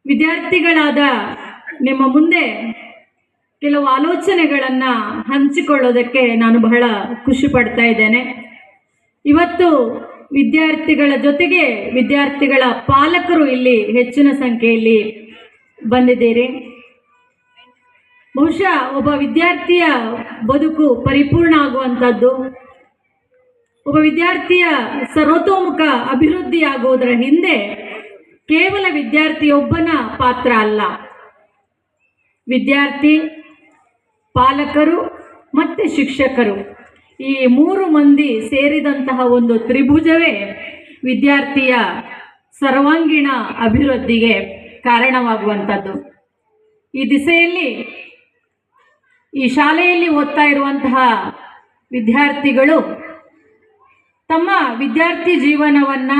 ವಿದ್ಯಾರ್ಥಿಗಳಾದ ನಿಮ್ಮ ಮುಂದೆ ಕೆಲವು ಆಲೋಚನೆಗಳನ್ನು ಹಂಚಿಕೊಳ್ಳೋದಕ್ಕೆ ನಾನು ಬಹಳ ಖುಷಿ ಪಡ್ತಾ ಇದ್ದೇನೆ. ಇವತ್ತು ವಿದ್ಯಾರ್ಥಿಗಳ ಜೊತೆಗೆ ವಿದ್ಯಾರ್ಥಿಗಳ ಪಾಲಕರು ಇಲ್ಲಿ ಹೆಚ್ಚಿನ ಸಂಖ್ಯೆಯಲ್ಲಿ ಬಂದಿದ್ದೀರಿ. ಬಹುಶಃ ಒಬ್ಬ ವಿದ್ಯಾರ್ಥಿಯ ಬದುಕು ಪರಿಪೂರ್ಣ ಆಗುವಂಥದ್ದು, ಒಬ್ಬ ವಿದ್ಯಾರ್ಥಿಯ ಸರ್ವತೋಮುಖ ಅಭಿವೃದ್ಧಿ ಆಗುವುದರ ಹಿಂದೆ ಕೇವಲ ವಿದ್ಯಾರ್ಥಿಯೊಬ್ಬನ ಪಾತ್ರ ಅಲ್ಲ, ವಿದ್ಯಾರ್ಥಿ, ಪಾಲಕರು ಮತ್ತು ಶಿಕ್ಷಕರು ಈ ಮೂರು ಮಂದಿ ಸೇರಿದಂತಹ ಒಂದು ತ್ರಿಭುಜವೇ ವಿದ್ಯಾರ್ಥಿಯ ಸರ್ವಾಂಗೀಣ ಅಭಿವೃದ್ಧಿಗೆ ಕಾರಣವಾಗುವಂಥದ್ದು. ಈ ದಿಸೆಯಲ್ಲಿ ಈ ಶಾಲೆಯಲ್ಲಿ ಓದ್ತಾ ಇರುವಂತಹ ವಿದ್ಯಾರ್ಥಿಗಳು ತಮ್ಮ ವಿದ್ಯಾರ್ಥಿ ಜೀವನವನ್ನು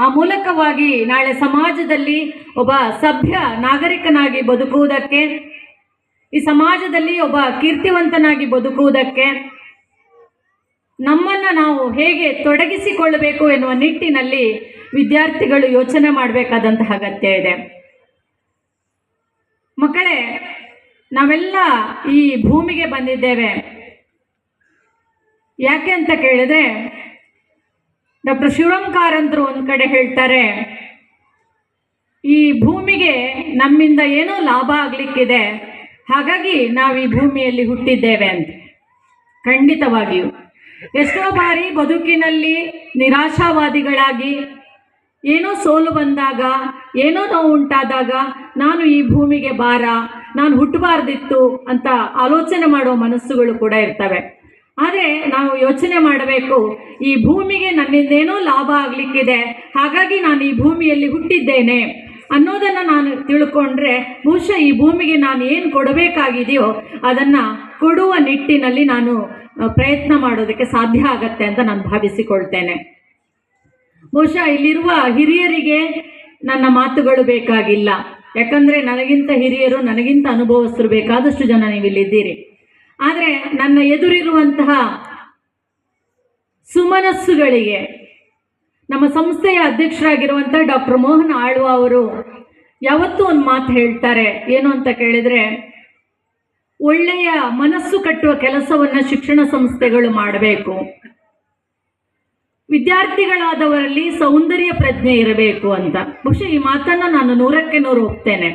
ಆ ಮೂಲಕವಾಗಿ ನಾಳೆ ಸಮಾಜದಲ್ಲಿ ಒಬ್ಬ ಸಭ್ಯ ನಾಗರಿಕನಾಗಿ ಬದುಕುವುದಕ್ಕೆ, ಈ ಸಮಾಜದಲ್ಲಿ ಒಬ್ಬ ಕೀರ್ತಿವಂತನಾಗಿ ಬದುಕುವುದಕ್ಕೆ ನಮ್ಮನ್ನು ನಾವು ಹೇಗೆ ತೊಡಗಿಸಿಕೊಳ್ಳಬೇಕು ಎನ್ನುವ ನಿಟ್ಟಿನಲ್ಲಿ ವಿದ್ಯಾರ್ಥಿಗಳು ಯೋಚನೆ ಮಾಡಬೇಕಾದಂತಹ ಅಗತ್ಯ ಇದೆ. ಮಕ್ಕಳೇ, ನಾವೆಲ್ಲ ಈ ಭೂಮಿಗೆ ಬಂದಿದ್ದೇವೆ. ಯಾಕೆ ಅಂತ ಕೇಳಿದ್ರೆ, ಡಾಕ್ಟರ್ ಶಿವರಾಮ್ ಕಾರಂತರು ಒಂದು ಕಡೆ ಹೇಳ್ತಾರೆ, ಈ ಭೂಮಿಗೆ ನಮ್ಮಿಂದ ಏನೋ ಲಾಭ ಆಗಲಿಕ್ಕಿದೆ, ಹಾಗಾಗಿ ನಾವು ಈ ಭೂಮಿಯಲ್ಲಿ ಹುಟ್ಟಿದ್ದೇವೆ ಅಂತ. ಖಂಡಿತವಾಗಿಯೂ ಎಷ್ಟೋ ಬಾರಿ ಬದುಕಿನಲ್ಲಿ ನಿರಾಶಾವಾದಿಗಳಾಗಿ, ಏನೋ ಸೋಲು ಬಂದಾಗ, ಏನೋ ನೋವು ಉಂಟಾದಾಗ ನಾನು ಈ ಭೂಮಿಗೆ ಭಾರ, ನಾನು ಹುಟ್ಟಬಾರ್ದಿತ್ತು ಅಂತ ಆಲೋಚನೆ ಮಾಡುವ ಮನಸ್ಸುಗಳು ಕೂಡ ಇರ್ತವೆ. ಆದರೆ ನಾವು ಯೋಚನೆ ಮಾಡಬೇಕು, ಈ ಭೂಮಿಗೆ ನನ್ನಿಂದೇನೋ ಲಾಭ ಆಗಲಿಕ್ಕಿದೆ, ಹಾಗಾಗಿ ನಾನು ಈ ಭೂಮಿಯಲ್ಲಿ ಹುಟ್ಟಿದ್ದೇನೆ ಅನ್ನೋದನ್ನು ನಾನು ತಿಳ್ಕೊಂಡ್ರೆ ಬಹುಶಃ ಈ ಭೂಮಿಗೆ ನಾನು ಏನು ಕೊಡಬೇಕಾಗಿದೆಯೋ ಅದನ್ನು ಕೊಡುವ ನಿಟ್ಟಿನಲ್ಲಿ ನಾನು ಪ್ರಯತ್ನ ಮಾಡೋದಕ್ಕೆ ಸಾಧ್ಯ ಆಗತ್ತೆ ಅಂತ ನಾನು ಭಾವಿಸಿಕೊಳ್ತೇನೆ. ಬಹುಶಃ ಇಲ್ಲಿರುವ ಹಿರಿಯರಿಗೆ ನನ್ನ ಮಾತುಗಳು ಬೇಕಾಗಿಲ್ಲ, ಯಾಕಂದರೆ ನನಗಿಂತ ಹಿರಿಯರು, ನನಗಿಂತ ಅನುಭವಸ್ಥರು ಬೇಕಾದಷ್ಟು ಜನ ನೀವಿಲ್ಲಿದ್ದೀರಿ. ಆದರೆ ನನ್ನ ಎದುರಿರುವಂತಹ ಸುಮನಸ್ಸುಗಳಿಗೆ ನಮ್ಮ ಸಂಸ್ಥೆಯ ಅಧ್ಯಕ್ಷರಾಗಿರುವಂಥ ಡಾಕ್ಟರ್ ಮೋಹನ್ ಆಳ್ವ ಅವರು ಯಾವತ್ತೂ ಒಂದು ಮಾತು ಹೇಳ್ತಾರೆ. ಏನು ಅಂತ ಕೇಳಿದರೆ, ಒಳ್ಳೆಯ ಮನಸ್ಸು ಕಟ್ಟುವ ಕೆಲಸವನ್ನು ಶಿಕ್ಷಣ ಸಂಸ್ಥೆಗಳು ಮಾಡಬೇಕು, ವಿದ್ಯಾರ್ಥಿಗಳಾದವರಲ್ಲಿ ಸೌಂದರ್ಯ ಪ್ರಜ್ಞೆ ಇರಬೇಕು ಅಂತ. ಬಹುಶಃ ಈ ಮಾತನ್ನು ನಾನು 100ಕ್ಕೆ 100 ಒಪ್ತೇನೆ.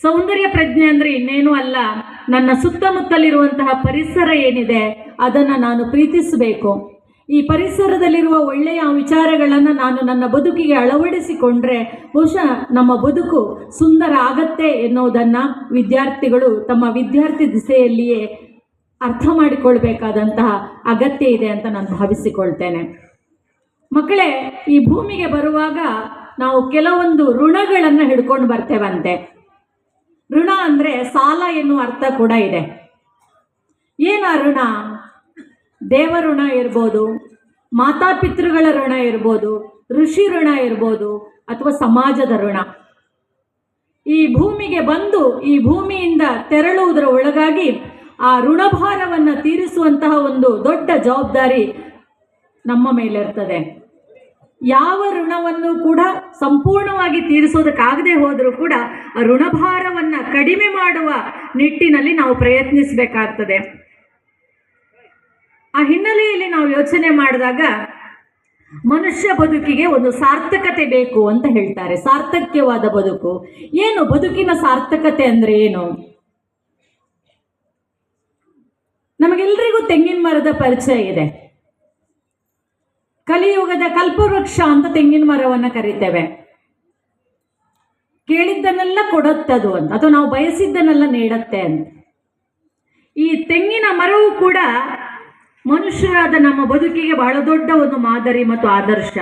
ಸೌಂದರ್ಯ ಪ್ರಜ್ಞೆ ಅಂದರೆ ಇನ್ನೇನು ಅಲ್ಲ, ನನ್ನ ಸುತ್ತಮುತ್ತಲಿರುವಂತಹ ಪರಿಸರ ಏನಿದೆ ಅದನ್ನು ನಾನು ಪ್ರೀತಿಸಬೇಕು. ಈ ಪರಿಸರದಲ್ಲಿರುವ ಒಳ್ಳೆಯ ವಿಚಾರಗಳನ್ನು ನಾನು ನನ್ನ ಬದುಕಿಗೆ ಅಳವಡಿಸಿಕೊಂಡ್ರೆ ಬಹುಶಃ ನಮ್ಮ ಬದುಕು ಸುಂದರ ಆಗತ್ತೆ ಎನ್ನುವುದನ್ನು ವಿದ್ಯಾರ್ಥಿಗಳು ತಮ್ಮ ವಿದ್ಯಾರ್ಥಿ ದಿಸೆಯಲ್ಲಿಯೇ ಅರ್ಥ ಮಾಡಿಕೊಳ್ಬೇಕಾದಂತಹ ಅಗತ್ಯ ಇದೆ ಅಂತ ನಾನು ಭಾವಿಸಿಕೊಳ್ತೇನೆ. ಮಕ್ಕಳೇ, ಈ ಭೂಮಿಗೆ ಬರುವಾಗ ನಾವು ಕೆಲವೊಂದು ಋಣಗಳನ್ನು ಹಿಡ್ಕೊಂಡು ಬರ್ತೇವಂತೆ. ಋಣ ಅಂದರೆ ಸಾಲ ಎನ್ನುವ ಅರ್ಥ ಕೂಡ ಇದೆ. ಏನು ಆ ಋಣ? ದೇವಋಣ ಇರ್ಬೋದು, ಮಾತಾಪಿತೃಗಳ ಋಣ ಇರ್ಬೋದು, ಋಷಿ ಋಣ ಇರ್ಬೋದು, ಅಥವಾ ಸಮಾಜದ ಋಣ. ಈ ಭೂಮಿಗೆ ಬಂದು ಈ ಭೂಮಿಯಿಂದ ತೆರಳುವುದರ ಒಳಗಾಗಿ ಆ ಋಣಭಾರವನ್ನು ತೀರಿಸುವಂತಹ ಒಂದು ದೊಡ್ಡ ಜವಾಬ್ದಾರಿ ನಮ್ಮ ಮೇಲಿರ್ತದೆ. ಯಾವ ಋಣವನ್ನು ಕೂಡ ಸಂಪೂರ್ಣವಾಗಿ ತೀರಿಸೋದಕ್ಕಾಗದೆ ಹೋದರೂ ಕೂಡ ಆ ಋಣಭಾರವನ್ನು ಕಡಿಮೆ ಮಾಡುವ ನಿಟ್ಟಿನಲ್ಲಿ ನಾವು ಪ್ರಯತ್ನಿಸಬೇಕಾಗ್ತದೆ. ಆ ಹಿನ್ನೆಲೆಯಲ್ಲಿ ನಾವು ಯೋಚನೆ ಮಾಡಿದಾಗ ಮನುಷ್ಯ ಬದುಕಿಗೆ ಒಂದು ಸಾರ್ಥಕತೆ ಬೇಕು ಅಂತ ಹೇಳ್ತಾರೆ. ಸಾರ್ಥಕ್ಯವಾದ ಬದುಕು ಏನು? ಬದುಕಿನ ಸಾರ್ಥಕತೆ ಅಂದರೆ ಏನು? ನಮಗೆಲ್ಲರಿಗೂ ತೆಂಗಿನ ಮರದ ಪರಿಚಯ ಇದೆ. ಕಲಿಯುಗದ ಕಲ್ಪವೃಕ್ಷ ಅಂತ ತೆಂಗಿನ ಮರವನ್ನು ಕರಿತೇವೆ. ಕೇಳಿದ್ದನ್ನೆಲ್ಲ ಕೊಡುತ್ತದು ಅಂತ, ಅಥವಾ ನಾವು ಬಯಸಿದ್ದನ್ನೆಲ್ಲ ನೀಡುತ್ತೆ ಅಂತ. ಈ ತೆಂಗಿನ ಮರವು ಕೂಡ ಮನುಷ್ಯರಾದ ನಮ್ಮ ಬದುಕಿಗೆ ಬಹಳ ದೊಡ್ಡ ಒಂದು ಮಾದರಿ ಮತ್ತು ಆದರ್ಶ.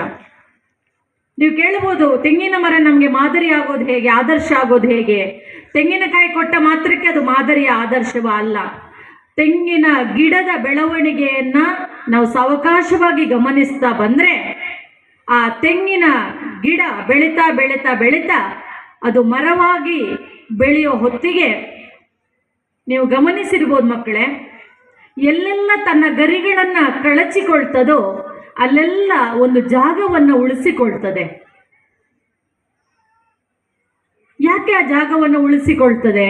ನೀವು ಕೇಳಬಹುದು, ತೆಂಗಿನ ಮರ ನಮಗೆ ಮಾದರಿ ಆಗೋದು ಹೇಗೆ, ಆದರ್ಶ ಆಗೋದು ಹೇಗೆ? ತೆಂಗಿನಕಾಯಿ ಕೊಟ್ಟ ಮಾತ್ರಕ್ಕೆ ಅದು ಮಾದರಿಯ ಆದರ್ಶವ ಅಲ್ಲ. ತೆಂಗಿನ ಗಿಡದ ಬೆಳವಣಿಗೆಯನ್ನು ನಾವು ಸಾವಕಾಶವಾಗಿ ಗಮನಿಸ್ತಾ ಬಂದರೆ ಆ ತೆಂಗಿನ ಗಿಡ ಬೆಳೀತಾ ಬೆಳೀತಾ ಬೆಳೀತಾ ಅದು ಮರವಾಗಿ ಬೆಳೆಯೋ ಹೊತ್ತಿಗೆ ನೀವು ಗಮನಿಸಿರ್ಬೋದು ಮಕ್ಕಳೇ, ಎಲ್ಲೆಲ್ಲ ತನ್ನ ಗರಿಗಳನ್ನು ಕಳಚಿಕೊಳ್ತದೋ ಅಲ್ಲೆಲ್ಲ ಒಂದು ಜಾಗವನ್ನು ಉಳಿಸಿಕೊಳ್ತದೆ. ಯಾಕೆ ಆ ಜಾಗವನ್ನು ಉಳಿಸಿಕೊಳ್ತದೆ?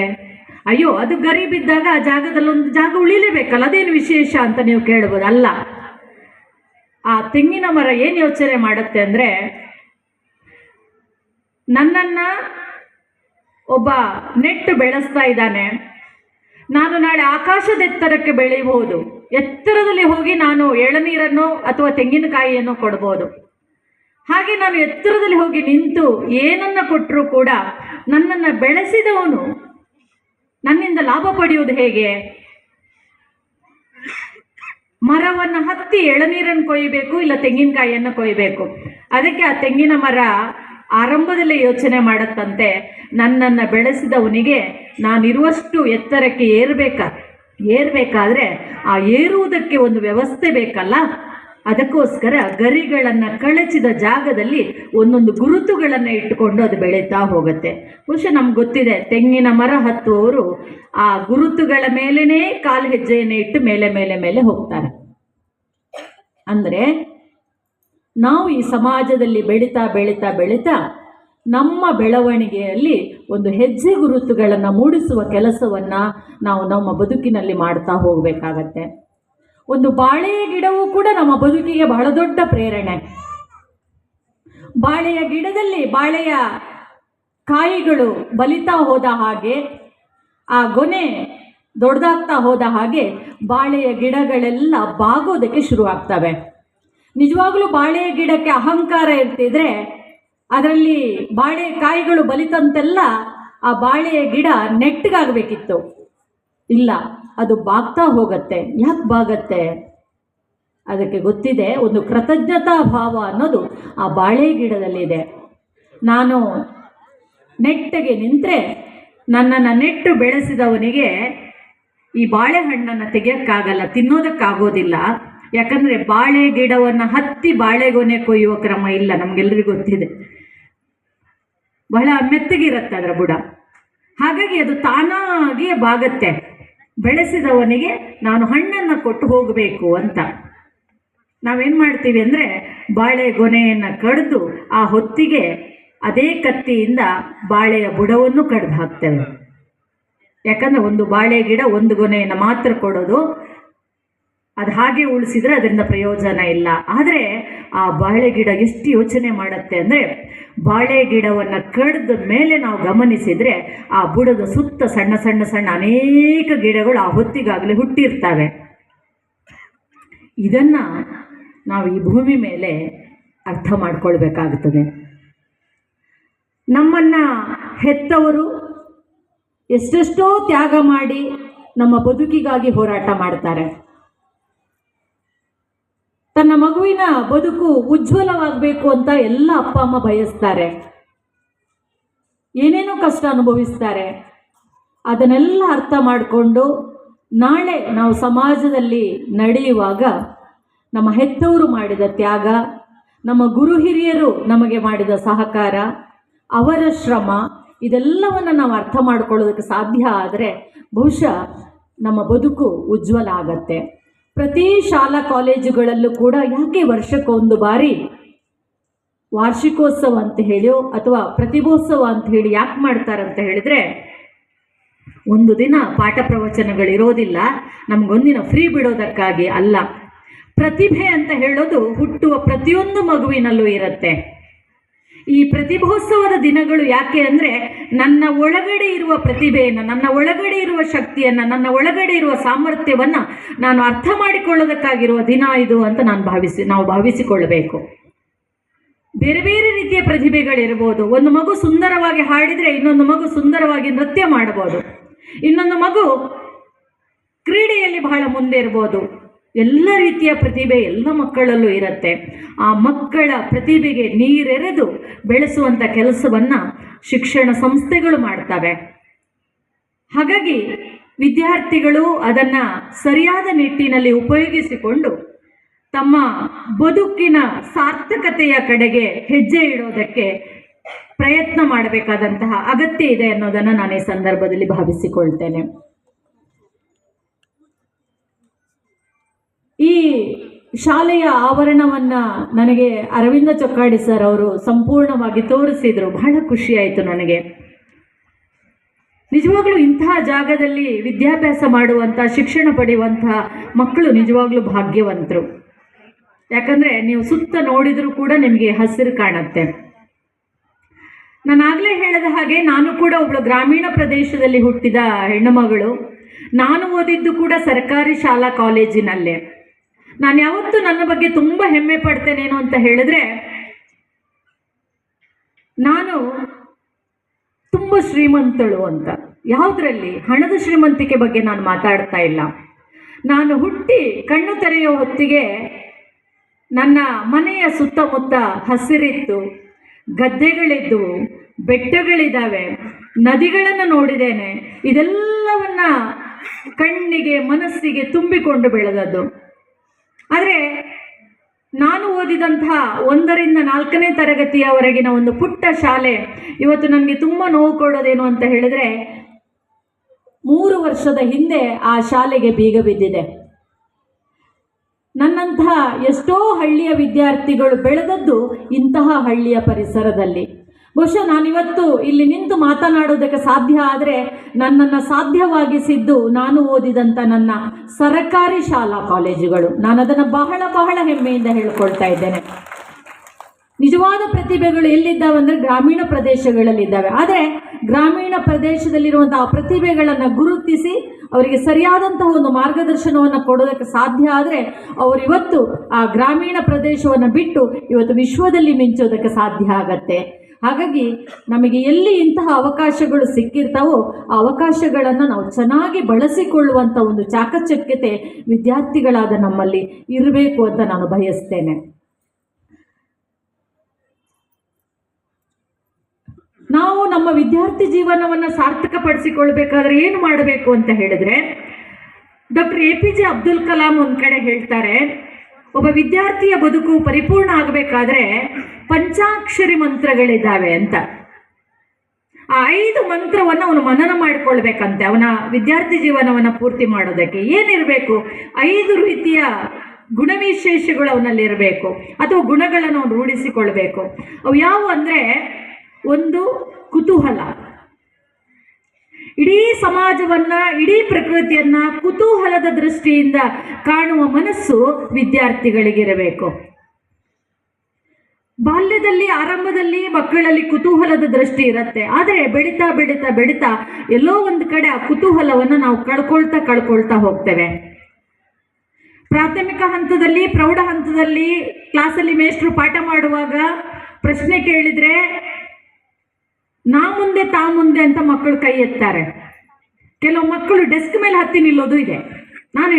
ಅಯ್ಯೋ, ಅದು ಗರಿ ಬಿದ್ದಾಗ ಆ ಜಾಗದಲ್ಲಿ ಒಂದು ಜಾಗ ಉಳಿಲೇಬೇಕಲ್ಲ, ಅದೇನು ವಿಶೇಷ ಅಂತ ನೀವು ಕೇಳ್ಬೋದು. ಅಲ್ಲ, ಆ ತೆಂಗಿನ ಮರ ಏನು ಯೋಚನೆ ಮಾಡುತ್ತೆ ಅಂದರೆ, ನನ್ನನ್ನು ಒಬ್ಬ ನೆಟ್ಟು ಬೆಳೆಸ್ತಾ ಇದ್ದಾನೆ, ನಾನು ನಾಳೆ ಆಕಾಶದ ಎತ್ತರಕ್ಕೆ ಬೆಳೆಯಬಹುದು, ಎತ್ತರದಲ್ಲಿ ಹೋಗಿ ನಾನು ಎಳನೀರನ್ನು ಅಥವಾ ತೆಂಗಿನಕಾಯಿಯನ್ನು ಕೊಡ್ಬೋದು. ಹಾಗೆ ನಾನು ಎತ್ತರದಲ್ಲಿ ಹೋಗಿ ನಿಂತು ಏನನ್ನ ಕೊಟ್ಟರೂ ಕೂಡ ನನ್ನನ್ನು ಬೆಳೆಸಿದವನು ನನ್ನಿಂದ ಲಾಭ ಪಡೆಯುವುದು ಹೇಗೆ? ಮರವನ್ನು ಹತ್ತಿ ಎಳನೀರನ್ನು ಕೊಯ್ಯಬೇಕು, ಇಲ್ಲ ತೆಂಗಿನಕಾಯಿಯನ್ನು ಕೊಯ್ಯಬೇಕು. ಅದಕ್ಕೆ ಆ ತೆಂಗಿನ ಮರ ಆರಂಭದಲ್ಲೇ ಯೋಚನೆ ಮಾಡುತ್ತಂತೆ, ನನ್ನನ್ನು ಬೆಳೆಸಿದವನಿಗೆ ನಾನಿರುವಷ್ಟು ಎತ್ತರಕ್ಕೆ ಏರಬೇಕಾದ್ರೆ ಆ ಏರುವುದಕ್ಕೆ ಒಂದು ವ್ಯವಸ್ಥೆ ಬೇಕಲ್ಲ, ಅದಕ್ಕೋಸ್ಕರ ಗರಿಗಳನ್ನು ಕಳಚಿದ ಜಾಗದಲ್ಲಿ ಒಂದೊಂದು ಗುರುತುಗಳನ್ನು ಇಟ್ಟುಕೊಂಡು ಅದು ಬೆಳೀತಾ ಹೋಗುತ್ತೆ. ಬಹುಶಃ ನಮ್ಗೆ ಗೊತ್ತಿದೆ, ತೆಂಗಿನ ಮರ ಹತ್ತುವವರು ಆ ಗುರುತುಗಳ ಮೇಲೇ ಕಾಲು ಹೆಜ್ಜೆಯನ್ನು ಇಟ್ಟು ಮೇಲೆ ಮೇಲೆ ಮೇಲೆ ಹೋಗ್ತಾರೆ. ಅಂದರೆ ನಾವು ಈ ಸಮಾಜದಲ್ಲಿ ಬೆಳೀತಾ ಬೆಳೀತಾ ಬೆಳೀತಾ ನಮ್ಮ ಬೆಳವಣಿಗೆಯಲ್ಲಿ ಒಂದು ಹೆಜ್ಜೆ ಗುರುತುಗಳನ್ನು ಮೂಡಿಸುವ ಕೆಲಸವನ್ನು ನಾವು ನಮ್ಮ ಬದುಕಿನಲ್ಲಿ ಮಾಡ್ತಾ ಹೋಗಬೇಕಾಗತ್ತೆ. ಒಂದು ಬಾಳೆಯ ಗಿಡವೂ ಕೂಡ ನಮ್ಮ ಬದುಕಿಗೆ ಬಹಳ ದೊಡ್ಡ ಪ್ರೇರಣೆ. ಬಾಳೆಯ ಗಿಡದಲ್ಲಿ ಬಾಳೆಯ ಕಾಯಿಗಳು ಬಲಿತಾ ಹೋದ ಹಾಗೆ, ಆ ಗೊನೆ ದೊಡ್ಡದಾಗ್ತಾ ಹೋದ ಹಾಗೆ ಬಾಳೆಯ ಗಿಡಗಳೆಲ್ಲ ಬಾಗೋದಕ್ಕೆ ಶುರುವಾಗ್ತವೆ. ನಿಜವಾಗ್ಲೂ ಬಾಳೆಯ ಗಿಡಕ್ಕೆ ಅಹಂಕಾರ ಇರ್ತಿದ್ರೆ ಅದರಲ್ಲಿ ಬಾಳೆ ಕಾಯಿಗಳು ಬಲಿತಂತೆಲ್ಲ ಆ ಬಾಳೆಯ ಗಿಡ ನೆಟ್ಟಗಾಗಬೇಕಿತ್ತು. ಇಲ್ಲ, ಅದು ಬಾಗ್ತಾ ಹೋಗುತ್ತೆ. ಯಾಕೆ ಬಾಗತ್ತೆ? ಅದಕ್ಕೆ ಗೊತ್ತಿದೆ, ಒಂದು ಕೃತಜ್ಞತಾ ಭಾವ ಅನ್ನೋದು ಆ ಬಾಳೆ ಗಿಡದಲ್ಲಿದೆ. ನಾನು ನೆಟ್ಟಗೆ ನಿಂತರೆ ನನ್ನನ್ನು ನೆಟ್ಟು ಬೆಳೆಸಿದವನಿಗೆ ಈ ಬಾಳೆಹಣ್ಣನ್ನು ತೆಗೆಯೋಕ್ಕಾಗಲ್ಲ, ತಿನ್ನೋದಕ್ಕಾಗೋದಿಲ್ಲ. ಯಾಕಂದರೆ ಬಾಳೆ ಗಿಡವನ್ನು ಹತ್ತಿ ಬಾಳೆಗೊನೆ ಕೊಯ್ಯುವ ಕ್ರಮ ಇಲ್ಲ, ನಮಗೆಲ್ಲರಿಗೂ ಗೊತ್ತಿದೆ. ಬಹಳ ಮೆತ್ತಗಿರುತ್ತೆ ಅದರ ಬುಡ. ಹಾಗಾಗಿ ಅದು ತಾನಾಗಿ ಬಾಗತ್ತೆ. ಬೆಳೆಸಿದವನಿಗೆ ನಾನು ಹಣ್ಣನ್ನು ಕೊಟ್ಟು ಹೋಗಬೇಕು ಅಂತ ನಾವೇನು ಮಾಡ್ತೀವಿ ಅಂದರೆ, ಬಾಳೆ ಗೊನೆಯನ್ನು ಕಡಿದು ಆ ಹೊತ್ತಿಗೆ ಅದೇ ಕತ್ತಿಯಿಂದ ಬಾಳೆಯ ಬುಡವನ್ನು ಕಡ್ದು ಹಾಕ್ತೇವೆ. ಯಾಕಂದರೆ ಒಂದು ಬಾಳೆ ಗಿಡ ಒಂದು ಗೊನೆಯನ್ನು ಮಾತ್ರ ಕೊಡೋದು, ಅದು ಹಾಗೆ ಉಳಿಸಿದ್ರೆ ಅದರಿಂದ ಪ್ರಯೋಜನ ಇಲ್ಲ. ಆದರೆ ಆ ಬಾಳೆ ಗಿಡ ಎಷ್ಟು ಯೋಚನೆ ಮಾಡುತ್ತೆ ಅಂದರೆ, ಬಾಳೆ ಗಿಡವನ್ನು ಕಡ್ದ ಮೇಲೆ ನಾವು ಗಮನಿಸಿದರೆ ಆ ಬುಡದ ಸುತ್ತ ಸಣ್ಣ ಸಣ್ಣ ಸಣ್ಣ ಅನೇಕ ಗಿಡಗಳು ಆ ಹೊತ್ತಿಗಾಗಲೇ ಹುಟ್ಟಿರ್ತವೆ. ಇದನ್ನು ನಾವು ಈ ಭೂಮಿ ಮೇಲೆ ಅರ್ಥ ಮಾಡ್ಕೊಳ್ಬೇಕಾಗುತ್ತದೆ. ನಮ್ಮನ್ನು ಹೆತ್ತವರು ಎಷ್ಟೆಷ್ಟೋ ತ್ಯಾಗ ಮಾಡಿ ನಮ್ಮ ಬದುಕಿಗಾಗಿ ಹೋರಾಟ ಮಾಡ್ತಾರೆ. ತನ್ನ ಮಗುವಿನ ಬದುಕು ಉಜ್ವಲವಾಗಬೇಕು ಅಂತ ಎಲ್ಲ ಅಪ್ಪ ಅಮ್ಮ ಬಯಸ್ತಾರೆ, ಏನೇನೋ ಕಷ್ಟ ಅನುಭವಿಸ್ತಾರೆ. ಅದನ್ನೆಲ್ಲ ಅರ್ಥ ಮಾಡಿಕೊಂಡು ನಾಳೆ ನಾವು ಸಮಾಜದಲ್ಲಿ ನಡೆಯುವಾಗ ನಮ್ಮ ಹೆತ್ತವರು ಮಾಡಿದ ತ್ಯಾಗ, ನಮ್ಮ ಗುರು ಹಿರಿಯರು ನಮಗೆ ಮಾಡಿದ ಸಹಕಾರ, ಅವರ ಶ್ರಮ, ಇದೆಲ್ಲವನ್ನು ನಾವು ಅರ್ಥ ಮಾಡ್ಕೊಳ್ಳೋದಕ್ಕೆ ಸಾಧ್ಯ ಆದರೆ ಬಹುಶಃ ನಮ್ಮ ಬದುಕು ಉಜ್ವಲ ಆಗತ್ತೆ. ಪ್ರತಿ ಶಾಲಾ ಕಾಲೇಜುಗಳಲ್ಲೂ ಕೂಡ ಯಾಕೆ ವರ್ಷಕ್ಕೊಂದು ಬಾರಿ ವಾರ್ಷಿಕೋತ್ಸವ ಅಂತ ಹೇಳಿಯೋ ಅಥವಾ ಪ್ರತಿಭೋತ್ಸವ ಅಂತ ಹೇಳಿ ಯಾಕೆ ಮಾಡ್ತಾರಂತ ಹೇಳಿದ್ರೆ, ಒಂದು ದಿನ ಪಾಠ ಪ್ರವಚನಗಳಿರೋದಿಲ್ಲ, ನಮಗೊಂದಿನ ಫ್ರೀ ಬಿಡೋದಕ್ಕಾಗಿ ಅಲ್ಲ. ಪ್ರತಿಭೆ ಅಂತ ಹೇಳೋದು ಹುಟ್ಟುವ ಪ್ರತಿಯೊಂದು ಮಗುವಿನಲ್ಲೂ ಇರುತ್ತೆ. ಈ ಪ್ರತಿಭೋತ್ಸವದ ದಿನಗಳು ಯಾಕೆ ಅಂದರೆ, ನನ್ನ ಒಳಗಡೆ ಇರುವ ಪ್ರತಿಭೆಯನ್ನು, ನನ್ನ ಒಳಗಡೆ ಇರುವ ಶಕ್ತಿಯನ್ನು, ನನ್ನ ಒಳಗಡೆ ಇರುವ ಸಾಮರ್ಥ್ಯವನ್ನು ನಾನು ಅರ್ಥ ಮಾಡಿಕೊಳ್ಳೋದಕ್ಕಾಗಿರುವ ದಿನ ಇದು ಅಂತ ನಾವು ಭಾವಿಸಿಕೊಳ್ಳಬೇಕು. ಬೇರೆ ಬೇರೆ ರೀತಿಯ ಪ್ರತಿಭೆಗಳಿರ್ಬೋದು. ಒಂದು ಮಗು ಸುಂದರವಾಗಿ ಹಾಡಿದರೆ ಇನ್ನೊಂದು ಮಗು ಸುಂದರವಾಗಿ ನೃತ್ಯ ಮಾಡಬಹುದು, ಇನ್ನೊಂದು ಮಗು ಕ್ರೀಡೆಯಲ್ಲಿ ಬಹಳ ಮುಂದೆ ಇರ್ಬೋದು. ಎಲ್ಲ ರೀತಿಯ ಪ್ರತಿಭೆ ಎಲ್ಲ ಮಕ್ಕಳಲ್ಲೂ ಇರುತ್ತೆ. ಆ ಮಕ್ಕಳ ಪ್ರತಿಭೆಗೆ ನೀರೆರೆದು ಬೆಳೆಸುವಂಥ ಕೆಲಸವನ್ನು ಶಿಕ್ಷಣ ಸಂಸ್ಥೆಗಳು ಮಾಡ್ತವೆ. ಹಾಗಾಗಿ ವಿದ್ಯಾರ್ಥಿಗಳು ಅದನ್ನು ಸರಿಯಾದ ನಿಟ್ಟಿನಲ್ಲಿ ಉಪಯೋಗಿಸಿಕೊಂಡು ತಮ್ಮ ಬದುಕಿನ ಸಾರ್ಥಕತೆಯ ಕಡೆಗೆ ಹೆಜ್ಜೆ ಇಡೋದಕ್ಕೆ ಪ್ರಯತ್ನ ಮಾಡಬೇಕಾದಂತಹ ಅಗತ್ಯ ಇದೆ ಅನ್ನೋದನ್ನು ನಾನು ಈ ಸಂದರ್ಭದಲ್ಲಿ ಭಾವಿಸಿಕೊಳ್ತೇನೆ. ಈ ಶಾಲೆಯ ಆವರಣವನ್ನು ನನಗೆ ಅರವಿಂದ ಚೊಕ್ಕಾಡಿ ಸರ್ ಅವರು ಸಂಪೂರ್ಣವಾಗಿ ತೋರಿಸಿದರು. ಬಹಳ ಖುಷಿಯಾಯಿತು ನನಗೆ. ನಿಜವಾಗ್ಲೂ ಇಂತಹ ಜಾಗದಲ್ಲಿ ವಿದ್ಯಾಭ್ಯಾಸ ಮಾಡುವಂಥ, ಶಿಕ್ಷಣ ಪಡೆಯುವಂತಹ ಮಕ್ಕಳು ನಿಜವಾಗ್ಲೂ ಭಾಗ್ಯವಂತರು. ಯಾಕಂದರೆ ನೀವು ಸುತ್ತ ನೋಡಿದರೂ ಕೂಡ ನಿಮಗೆ ಹಸಿರು ಕಾಣುತ್ತೆ. ನಾನು ಆಗಲೇ ಹೇಳಿದ ಹಾಗೆ ನಾನು ಕೂಡ ಒಬ್ಬಳು ಗ್ರಾಮೀಣ ಪ್ರದೇಶದಲ್ಲಿ ಹುಟ್ಟಿದ ಹೆಣ್ಣು ಮಗಳು. ನಾನು ಓದಿದ್ದು ಕೂಡ ಸರ್ಕಾರಿ ಶಾಲಾ ಕಾಲೇಜಿನಲ್ಲೇ. ನಾನು ಯಾವತ್ತೂ ನನ್ನ ಬಗ್ಗೆ ತುಂಬ ಹೆಮ್ಮೆ ಪಡ್ತೇನೇನು ಅಂತ ಹೇಳಿದ್ರೆ, ನಾನು ತುಂಬ ಶ್ರೀಮಂತಳು ಅಂತ. ಯಾವುದರಲ್ಲಿ? ಹಣದ ಶ್ರೀಮಂತಿಕೆ ಬಗ್ಗೆ ನಾನು ಮಾತಾಡ್ತಾ ಇಲ್ಲ. ನಾನು ಹುಟ್ಟಿ ಕಣ್ಣು ತೆರೆಯೋ ಹೊತ್ತಿಗೆ ನನ್ನ ಮನೆಯ ಸುತ್ತಮುತ್ತ ಹಸಿರಿತ್ತು, ಗದ್ದೆಗಳಿದ್ದವು, ಬೆಟ್ಟಗಳಿದ್ದಾವೆ, ನದಿಗಳನ್ನು ನೋಡಿದ್ದೇನೆ. ಇದೆಲ್ಲವನ್ನ ಕಣ್ಣಿಗೆ ಮನಸ್ಸಿಗೆ ತುಂಬಿಕೊಂಡು ಬೆಳೆದದ್ದು. ಆದರೆ ನಾನು ಓದಿದಂತಹ 1ರಿಂದ 4ನೇ ತರಗತಿಯವರೆಗಿನ ಒಂದು ಪುಟ್ಟ ಶಾಲೆ ಇವತ್ತು ನನಗೆ ತುಂಬ ನೋವು ಕೊಡೋದೇನು ಅಂತ ಹೇಳಿದರೆ, 3 ವರ್ಷದ ಹಿಂದೆ ಆ ಶಾಲೆಗೆ ಬೀಗ ಬಿದ್ದಿದೆ. ನನ್ನಂತಹ ಎಷ್ಟೋ ಹಳ್ಳಿಯ ವಿದ್ಯಾರ್ಥಿಗಳು ಬೆಳೆದದ್ದು ಇಂತಹ ಹಳ್ಳಿಯ ಪರಿಸರದಲ್ಲಿ. ಬಹುಶಃ ನಾನಿವತ್ತು ಇಲ್ಲಿ ನಿಂತು ಮಾತನಾಡೋದಕ್ಕೆ ಸಾಧ್ಯ ಆದರೆ ನನ್ನನ್ನು ಸಾಧ್ಯವಾಗಿಸಿದ್ದು ನಾನು ಓದಿದಂಥ ನನ್ನ ಸರಕಾರಿ ಶಾಲಾ ಕಾಲೇಜುಗಳು. ನಾನು ಅದನ್ನು ಬಹಳ ಬಹಳ ಹೆಮ್ಮೆಯಿಂದ ಹೇಳ್ಕೊಳ್ತಾ ಇದ್ದೇನೆ. ನಿಜವಾದ ಪ್ರತಿಭೆಗಳು ಎಲ್ಲಿದ್ದಾವೆ ಅಂದರೆ ಗ್ರಾಮೀಣ ಪ್ರದೇಶಗಳಲ್ಲಿದ್ದಾವೆ. ಆದರೆ ಗ್ರಾಮೀಣ ಪ್ರದೇಶದಲ್ಲಿರುವಂತಹ ಪ್ರತಿಭೆಗಳನ್ನು ಗುರುತಿಸಿ ಅವರಿಗೆ ಸರಿಯಾದಂತಹ ಒಂದು ಮಾರ್ಗದರ್ಶನವನ್ನು ಕೊಡೋದಕ್ಕೆ ಸಾಧ್ಯ ಆದರೆ ಅವರಿವತ್ತು ಆ ಗ್ರಾಮೀಣ ಪ್ರದೇಶವನ್ನು ಬಿಟ್ಟು ಇವತ್ತು ವಿಶ್ವದಲ್ಲಿ ಮಿಂಚೋದಕ್ಕೆ ಸಾಧ್ಯ ಆಗತ್ತೆ. ಹಾಗಾಗಿ ನಮಗೆ ಎಲ್ಲಿ ಇಂತಹ ಅವಕಾಶಗಳು ಸಿಕ್ಕಿರ್ತಾವೋ ಆ ಅವಕಾಶಗಳನ್ನು ನಾವು ಚೆನ್ನಾಗಿ ಬಳಸಿಕೊಳ್ಳುವಂಥ ಒಂದು ಚಾಕಚಕ್ಯತೆ ವಿದ್ಯಾರ್ಥಿಗಳಾದ ನಮ್ಮಲ್ಲಿ ಇರಬೇಕು ಅಂತ ನಾನು ಬಯಸ್ತೇನೆ. ನಾವು ನಮ್ಮ ವಿದ್ಯಾರ್ಥಿ ಜೀವನವನ್ನು ಸಾರ್ಥಕಪಡಿಸಿಕೊಳ್ಬೇಕಾದ್ರೆ ಏನು ಮಾಡಬೇಕು ಅಂತ ಹೇಳಿದ್ರೆ, ಡಾಕ್ಟರ್ APJ ಅಬ್ದುಲ್ ಕಲಾಂ ಒಂದು ಕಡೆ ಹೇಳ್ತಾರೆ, ಒಬ್ಬ ವಿದ್ಯಾರ್ಥಿಯ ಬದುಕು ಪರಿಪೂರ್ಣ ಆಗಬೇಕಾದ್ರೆ ಪಂಚಾಕ್ಷರಿ ಮಂತ್ರಗಳಿದ್ದಾವೆ ಅಂತ. ಆ 5 ಮಂತ್ರವನ್ನು ಅವನು ಮನನ ಮಾಡಿಕೊಳ್ಬೇಕಂತೆ ಅವನ ವಿದ್ಯಾರ್ಥಿ ಜೀವನವನ್ನು ಪೂರ್ತಿ ಮಾಡೋದಕ್ಕೆ. ಏನಿರಬೇಕು? 5 ರೀತಿಯ ಗುಣವಿಶೇಷಗಳು ಅವನಲ್ಲಿರಬೇಕು, ಅಥವಾ ಗುಣಗಳನ್ನು ಅವನು ರೂಢಿಸಿಕೊಳ್ಬೇಕು. ಅವು ಯಾವುವು ಅಂದರೆ, 1 ಕುತೂಹಲ. ಇಡೀ ಸಮಾಜವನ್ನ, ಇಡೀ ಪ್ರಕೃತಿಯನ್ನ ಕುತೂಹಲದ ದೃಷ್ಟಿಯಿಂದ ಕಾಣುವ ಮನಸ್ಸು ವಿದ್ಯಾರ್ಥಿಗಳಿಗಿರಬೇಕು. ಬಾಲ್ಯದಲ್ಲಿ, ಆರಂಭದಲ್ಲಿ ಮಕ್ಕಳಲ್ಲಿ ಕುತೂಹಲದ ದೃಷ್ಟಿ ಇರುತ್ತೆ. ಆದರೆ ಬೆಳೀತಾ ಬೆಳೀತಾ ಬೆಳೀತಾ ಎಲ್ಲೋ ಒಂದು ಕಡೆ ಆ ಕುತೂಹಲವನ್ನು ನಾವು ಕಳ್ಕೊಳ್ತಾ ಹೋಗ್ತೇವೆ. ಪ್ರಾಥಮಿಕ ಹಂತದಲ್ಲಿ, ಪ್ರೌಢ ಹಂತದಲ್ಲಿ ಕ್ಲಾಸಲ್ಲಿ ಮೇಷ್ಟ್ರು ಪಾಠ ಮಾಡುವಾಗ ಪ್ರಶ್ನೆ ಕೇಳಿದ್ರೆ ನಾ ಮುಂದೆ ತಾ ಮುಂದೆ ಅಂತ ಮಕ್ಕಳು ಕೈ ಎತ್ತಾರೆ. ಕೆಲವು ಮಕ್ಕಳು ಡೆಸ್ಕ್ ಮೇಲೆ ಹತ್ತಿ ನಿಲ್ಲೋದು ಇದೆ, ನಾನು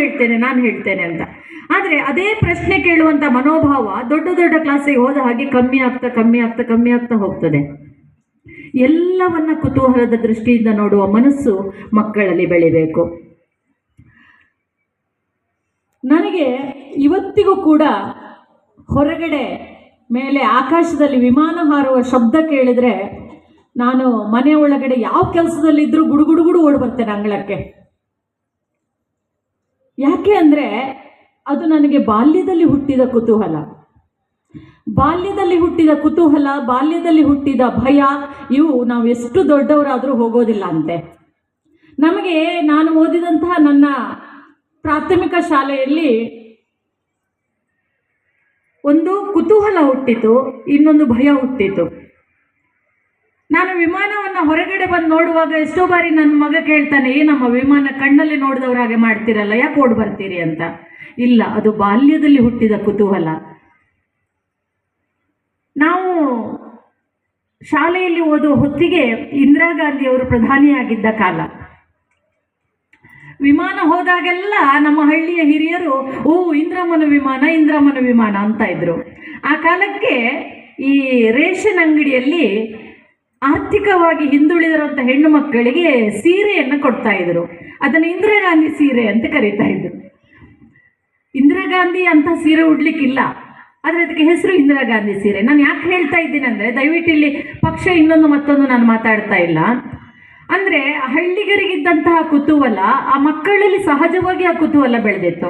ಹೇಳ್ತೇನೆ ಅಂತ. ಆದರೆ ಅದೇ ಪ್ರಶ್ನೆ ಕೇಳುವಂಥ ಮನೋಭಾವ ದೊಡ್ಡ ದೊಡ್ಡ ಕ್ಲಾಸಿಗೆ ಹೋದ ಹಾಗೆ ಕಮ್ಮಿ ಆಗ್ತಾ ಹೋಗ್ತದೆ. ಎಲ್ಲವನ್ನ ಕುತೂಹಲದ ದೃಷ್ಟಿಯಿಂದ ನೋಡುವ ಮನಸ್ಸು ಮಕ್ಕಳಲ್ಲಿ ಬೆಳಿಬೇಕು. ನನಗೆ ಇವತ್ತಿಗೂ ಕೂಡ ಹೊರಗಡೆ ಮೇಲೆ ಆಕಾಶದಲ್ಲಿ ವಿಮಾನ ಹಾರುವ ಶಬ್ದ ಕೇಳಿದ್ರೆ ನಾನು ಮನೆ ಒಳಗಡೆ ಯಾವ ಕೆಲಸದಲ್ಲಿದ್ದರೂ ಗುಡುಗುಡುಗುಡು ಓಡಿ ಬರ್ತೇನೆ ಅಂಗಳಕ್ಕೆ. ಯಾಕೆ ಅಂದರೆ ಅದು ನನಗೆ ಬಾಲ್ಯದಲ್ಲಿ ಹುಟ್ಟಿದ ಕುತೂಹಲ. ಬಾಲ್ಯದಲ್ಲಿ ಹುಟ್ಟಿದ ಭಯ, ಇವು ನಾವು ಎಷ್ಟು ದೊಡ್ಡವರಾದರೂ ಹೋಗೋದಿಲ್ಲ ಅಂತೆ. ನಮಗೆ, ನಾನು ಓದಿದಂತಹ ನನ್ನ ಪ್ರಾಥಮಿಕ ಶಾಲೆಯಲ್ಲಿ ಒಂದು ಕುತೂಹಲ ಹುಟ್ಟಿತು, ಇನ್ನೊಂದು ಭಯ ಹುಟ್ಟಿತು. ನಾನು ವಿಮಾನವನ್ನು ಹೊರಗಡೆ ಬಂದು ನೋಡುವಾಗ ಎಷ್ಟೋ ಬಾರಿ ನನ್ನ ಮಗ ಕೇಳ್ತಾನೆ, ನಮ್ಮ ವಿಮಾನ ಕಣ್ಣಲ್ಲಿ ನೋಡಿದವ್ರ ಹಾಗೆ ಮಾಡ್ತೀರಲ್ಲ, ಯಾಕೆ ಓಡಿ ಬರ್ತೀರಿ ಅಂತ. ಇಲ್ಲ, ಅದು ಬಾಲ್ಯದಲ್ಲಿ ಹುಟ್ಟಿದ ಕುತೂಹಲ. ನಾವು ಶಾಲೆಯಲ್ಲಿ ಓದುವ ಹೊತ್ತಿಗೆ ಇಂದಿರಾ ಗಾಂಧಿ ಅವರು ಪ್ರಧಾನಿಯಾಗಿದ್ದ ಕಾಲ. ವಿಮಾನ ಹೋದಾಗೆಲ್ಲ ನಮ್ಮ ಹಳ್ಳಿಯ ಹಿರಿಯರು ಇಂದ್ರಮ್ಮನ ವಿಮಾನ ಅಂತ ಇದ್ರು. ಆ ಕಾಲಕ್ಕೆ ಈ ರೇಷನ್ ಅಂಗಡಿಯಲ್ಲಿ ಆರ್ಥಿಕವಾಗಿ ಹಿಂದುಳಿದಿರುವಂಥ ಹೆಣ್ಣು ಮಕ್ಕಳಿಗೆ ಸೀರೆಯನ್ನು ಕೊಡ್ತಾ ಇದ್ರು. ಅದನ್ನು ಇಂದಿರಾ ಗಾಂಧಿ ಸೀರೆ ಅಂತ ಕರೀತಾ ಇದ್ರು. ಇಂದಿರಾ ಗಾಂಧಿ ಅಂತ ಸೀರೆ ಉಡ್ಲಿಕ್ಕಿಲ್ಲ, ಆದರೆ ಅದಕ್ಕೆ ಹೆಸರು ಇಂದಿರಾ ಗಾಂಧಿ ಸೀರೆ. ನಾನು ಯಾಕೆ ಹೇಳ್ತಾ ಇದ್ದೀನಿ ಅಂದರೆ, ದಯವಿಟ್ಟು ಇಲ್ಲಿ ಪಕ್ಷ ಇನ್ನೊಂದು ಮತ್ತೊಂದು ನಾನು ಮಾತಾಡ್ತಾ ಇಲ್ಲ. ಅಂದರೆ ಹಳ್ಳಿಗರಿಗಿದ್ದಂತಹ ಕುತೂಹಲ ಆ ಮಕ್ಕಳಲ್ಲಿ ಸಹಜವಾಗಿ ಆ ಕುತೂಹಲ ಬೆಳೆದಿತ್ತು.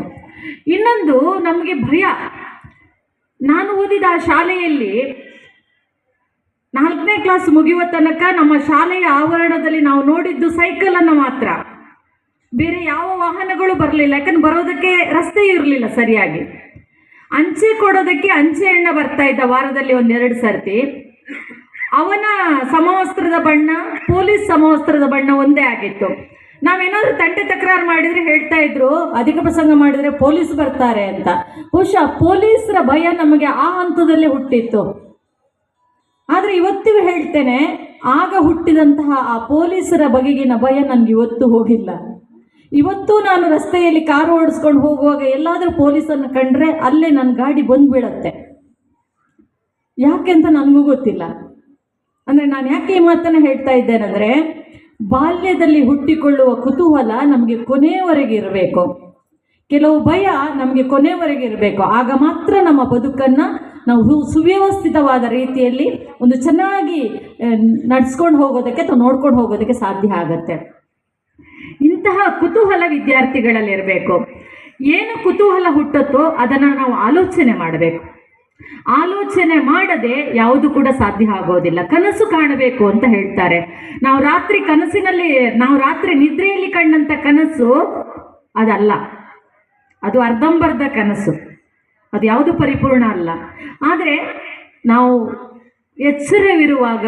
ಇನ್ನೊಂದು ನಮಗೆ ಭಯ. ನಾನು ಓದಿದ ಆ ಶಾಲೆಯಲ್ಲಿ 4ನೇ ಕ್ಲಾಸ್ ಮುಗಿಯುವ ತನಕ ನಮ್ಮ ಶಾಲೆಯ ಆವರಣದಲ್ಲಿ ನಾವು ನೋಡಿದ್ದು ಸೈಕಲನ್ನು ಮಾತ್ರ, ಬೇರೆ ಯಾವ ವಾಹನಗಳು ಬರಲಿಲ್ಲ. ಯಾಕಂದ್ರೆ ಬರೋದಕ್ಕೆ ರಸ್ತೆ ಇರಲಿಲ್ಲ ಸರಿಯಾಗಿ. ಅಂಚೆ ಕೊಡೋದಕ್ಕೆ ಅಂಚೆ ಅಣ್ಣ ಬರ್ತಾ ಇದ್ದ ವಾರದಲ್ಲಿ 1-2 ಸರ್ತಿ. ಅವನ ಸಮವಸ್ತ್ರದ ಬಣ್ಣ, ಪೊಲೀಸ್ ಸಮವಸ್ತ್ರದ ಬಣ್ಣ ಒಂದೇ ಆಗಿತ್ತು. ನಾವೇನಾದ್ರೂ ತಂಟೆ ತಕರಾರು ಮಾಡಿದರೆ ಹೇಳ್ತಾ ಇದ್ರು, ಅಧಿಕ ಪ್ರಸಂಗ ಮಾಡಿದರೆ ಪೊಲೀಸ್ ಬರ್ತಾರೆ ಅಂತ. ಬಹುಶಃ ಪೊಲೀಸರ ಭಯ ನಮಗೆ ಆ ಹಂತದಲ್ಲಿ ಹುಟ್ಟಿತ್ತು. ಆದರೆ ಇವತ್ತಿಗೂ ಹೇಳ್ತೇನೆ, ಆಗ ಹುಟ್ಟಿದಂತಹ ಆ ಪೊಲೀಸರ ಬಗೆಗಿನ ಭಯ ನನಗೆ ಇವತ್ತು ಹೋಗಿಲ್ಲ. ಇವತ್ತು ನಾನು ರಸ್ತೆಯಲ್ಲಿ ಕಾರು ಓಡಿಸ್ಕೊಂಡು ಹೋಗುವಾಗ ಎಲ್ಲಾದರೂ ಪೊಲೀಸನ್ನು ಕಂಡ್ರೆ ಅಲ್ಲೇ ನನ್ನ ಗಾಡಿ ಬಂದ್ಬಿಡತ್ತೆ. ಯಾಕೆ ಅಂತ ನನಗೂ ಗೊತ್ತಿಲ್ಲ. ಅಂದರೆ ನಾನು ಯಾಕೆ ಈ ಮಾತನ್ನು ಹೇಳ್ತಾ ಇದ್ದೇನೆಂದರೆ, ಬಾಲ್ಯದಲ್ಲಿ ಹುಟ್ಟಿಕೊಳ್ಳುವ ಕುತೂಹಲ ನಮಗೆ ಕೊನೆಯವರೆಗೆ ಇರಬೇಕು. ಕೆಲವು ಭಯ ನಮಗೆ ಕೊನೆಯವರೆಗೆ ಇರಬೇಕು. ಆಗ ಮಾತ್ರ ನಮ್ಮ ಬದುಕನ್ನು ನಾವು ಸುವ್ಯವಸ್ಥಿತವಾದ ರೀತಿಯಲ್ಲಿ ಒಂದು ಚೆನ್ನಾಗಿ ನಡೆಸ್ಕೊಂಡು ಹೋಗೋದಕ್ಕೆ ಅಥವಾ ನೋಡ್ಕೊಂಡು ಹೋಗೋದಕ್ಕೆ ಸಾಧ್ಯ ಆಗುತ್ತೆ. ಇಂತಹ ಕುತೂಹಲ ವಿದ್ಯಾರ್ಥಿಗಳಲ್ಲಿರಬೇಕು. ಏನು ಕುತೂಹಲ ಹುಟ್ಟುತ್ತೋ ಅದನ್ನು ನಾವು ಆಲೋಚನೆ ಮಾಡಬೇಕು. ಆಲೋಚನೆ ಮಾಡದೆ ಯಾವುದು ಕೂಡ ಸಾಧ್ಯ ಆಗೋದಿಲ್ಲ. ಕನಸು ಕಾಣಬೇಕು ಅಂತ ಹೇಳ್ತಾರೆ. ನಾವು ರಾತ್ರಿ ನಿದ್ರೆಯಲ್ಲಿ ಕಂಡಂಥ ಕನಸು ಅದಲ್ಲ, ಅದು ಅರ್ಧಂಬರ್ಧ ಕನಸು, ಅದು ಯಾವುದು ಪರಿಪೂರ್ಣ ಅಲ್ಲ. ಆದರೆ ನಾವು ಎಚ್ಚರವಿರುವಾಗ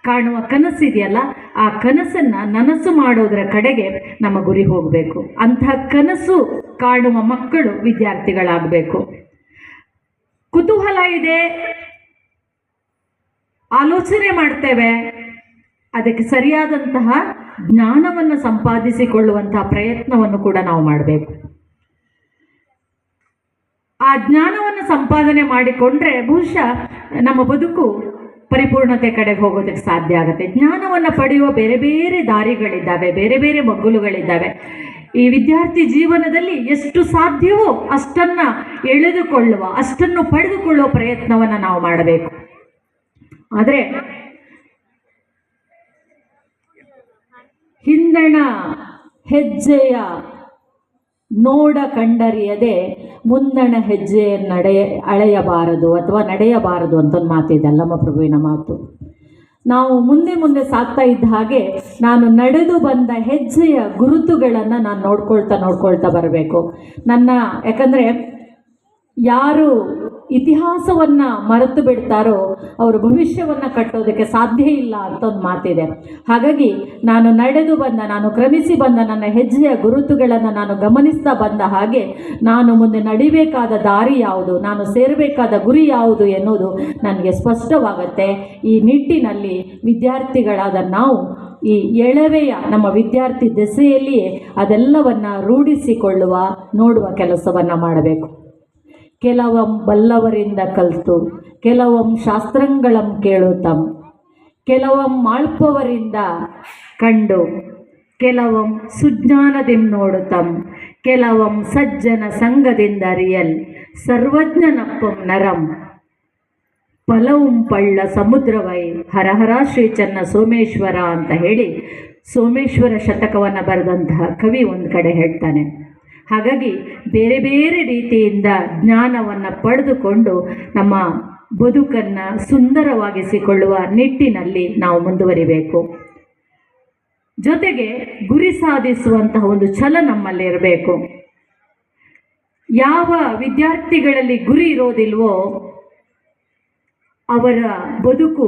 ಕಾಣುವ ಕನಸಿದೆಯಲ್ಲ, ಆ ಕನಸನ್ನು ನನಸು ಮಾಡೋದರ ಕಡೆಗೆ ನಮ್ಮ ಗುರಿ ಹೋಗಬೇಕು. ಅಂತಹ ಕನಸು ಕಾಣುವ ಮಕ್ಕಳು ವಿದ್ಯಾರ್ಥಿಗಳಾಗಬೇಕು. ಕುತೂಹಲ ಇದೆ, ಆಲೋಚನೆ ಮಾಡ್ತೇವೆ, ಅದಕ್ಕೆ ಸರಿಯಾದಂತಹ ಜ್ಞಾನವನ್ನು ಸಂಪಾದಿಸಿಕೊಳ್ಳುವಂತಹ ಪ್ರಯತ್ನವನ್ನು ಕೂಡ ನಾವು ಮಾಡಬೇಕು. ಆ ಜ್ಞಾನವನ್ನು ಸಂಪಾದನೆ ಮಾಡಿಕೊಂಡ್ರೆ ಬಹುಶಃ ನಮ್ಮ ಬದುಕು ಪರಿಪೂರ್ಣತೆ ಕಡೆಗೆ ಹೋಗೋದಕ್ಕೆ ಸಾಧ್ಯ ಆಗುತ್ತೆ. ಜ್ಞಾನವನ್ನು ಪಡೆಯುವ ಬೇರೆ ಬೇರೆ ದಾರಿಗಳಿದ್ದಾವೆ, ಬೇರೆ ಬೇರೆ ಮಗ್ಗುಲುಗಳಿದ್ದಾವೆ. ಈ ವಿದ್ಯಾರ್ಥಿ ಜೀವನದಲ್ಲಿ ಎಷ್ಟು ಸಾಧ್ಯವೋ ಅಷ್ಟನ್ನು ಎಳೆದುಕೊಳ್ಳುವ, ಅಷ್ಟನ್ನು ಪಡೆದುಕೊಳ್ಳುವ ಪ್ರಯತ್ನವನ್ನು ನಾವು ಮಾಡಬೇಕು. ಆದರೆ ಹಿಂದಣ ಹೆಜ್ಜೆಯ ನೋಡ ಕಂಡರಿಯದೆ ಮುಂದಣ ಹೆಜ್ಜೆಯನ್ನು ಅಳೆಯಬಾರದು ಅಥವಾ ನಡೆಯಬಾರದು ಅಂತ ಒಂದು ಮಾತಿದೆ, ಅಲ್ಲಮ್ಮ ಪ್ರಭುವಿನ ಮಾತು. ನಾವು ಮುಂದೆ ಮುಂದೆ ಸಾಗ್ತಾ ಇದ್ದ ಹಾಗೆ ನಾನು ನಡೆದು ಬಂದ ಹೆಜ್ಜೆಯ ಗುರುತುಗಳನ್ನು ನಾನು ನೋಡ್ಕೊಳ್ತಾ ಬರಬೇಕು. ಯಾಕಂದರೆ ಯಾರು ಇತಿಹಾಸವನ್ನು ಮರೆತು ಬಿಡ್ತಾರೋ ಅವರು ಭವಿಷ್ಯವನ್ನು ಕಟ್ಟೋದಕ್ಕೆ ಸಾಧ್ಯ ಇಲ್ಲ ಅಂತ ಒಂದು ಮಾತಿದೆ. ಹಾಗಾಗಿ ನಾನು ಕ್ರಮಿಸಿ ಬಂದ ನನ್ನ ಹೆಜ್ಜೆಯ ಗುರುತುಗಳನ್ನು ನಾನು ಗಮನಿಸ್ತಾ ಬಂದ ಹಾಗೆ ನಾನು ಮುಂದೆ ನಡಿಬೇಕಾದ ದಾರಿ ಯಾವುದು, ನಾನು ಸೇರಬೇಕಾದ ಗುರಿ ಯಾವುದು ಎನ್ನುವುದು ನನಗೆ ಸ್ಪಷ್ಟವಾಗುತ್ತೆ. ಈ ನಿಟ್ಟಿನಲ್ಲಿ ವಿದ್ಯಾರ್ಥಿಗಳಾದ ನಾವು ಈ ಎಳವೆಯ ನಮ್ಮ ವಿದ್ಯಾರ್ಥಿ ದೆಸೆಯಲ್ಲಿಯೇ ಅದೆಲ್ಲವನ್ನು ರೂಢಿಸಿಕೊಳ್ಳುವ, ನೋಡುವ ಕೆಲಸವನ್ನು ಮಾಡಬೇಕು. ಕೆಲವಂ ಬಲ್ಲವರಿಂದ ಕಲಿತು, ಕೆಲವಂ ಶಾಸ್ತ್ರಂಗಳಂ ಕೇಳುತ್ತಂ, ಕೆಲವಂ ಮಾಳ್ಪವರಿಂದ ಕಂಡು, ಕೆಲವಂ ಸುಜ್ಞಾನದಿಂದ ನೋಡುತ್ತಂ, ಕೆಲವಂ ಸಜ್ಜನ ಸಂಘದಿಂದ ಅರಿಯಲ್, ಸರ್ವಜ್ಞನಪ್ಪಂ ನರಂ ಫಲವುಂ ಪಳ್ಳ ಸಮುದ್ರವೈ ಹರಹರ ಶ್ರೀ ಚನ್ನ ಸೋಮೇಶ್ವರ ಅಂತ ಹೇಳಿ ಸೋಮೇಶ್ವರ ಶತಕವನ್ನು ಬರೆದಂತಹ ಕವಿ ಒಂದು ಕಡೆ ಹೇಳ್ತಾನೆ. ಹಾಗಾಗಿ ಬೇರೆ ಬೇರೆ ರೀತಿಯಿಂದ ಜ್ಞಾನವನ್ನು ಪಡೆದುಕೊಂಡು ನಮ್ಮ ಬದುಕನ್ನು ಸುಂದರವಾಗಿಸಿಕೊಳ್ಳುವ ನಿಟ್ಟಿನಲ್ಲಿ ನಾವು ಮುಂದುವರಿಬೇಕು. ಜೊತೆಗೆ ಗುರಿ ಸಾಧಿಸುವಂತಹ ಒಂದು ಛಲ ನಮ್ಮಲ್ಲಿ ಇರಬೇಕು. ಯಾವ ವಿದ್ಯಾರ್ಥಿಗಳಲ್ಲಿ ಗುರಿ ಇರೋದಿಲ್ವೋ ಅವರ ಬದುಕು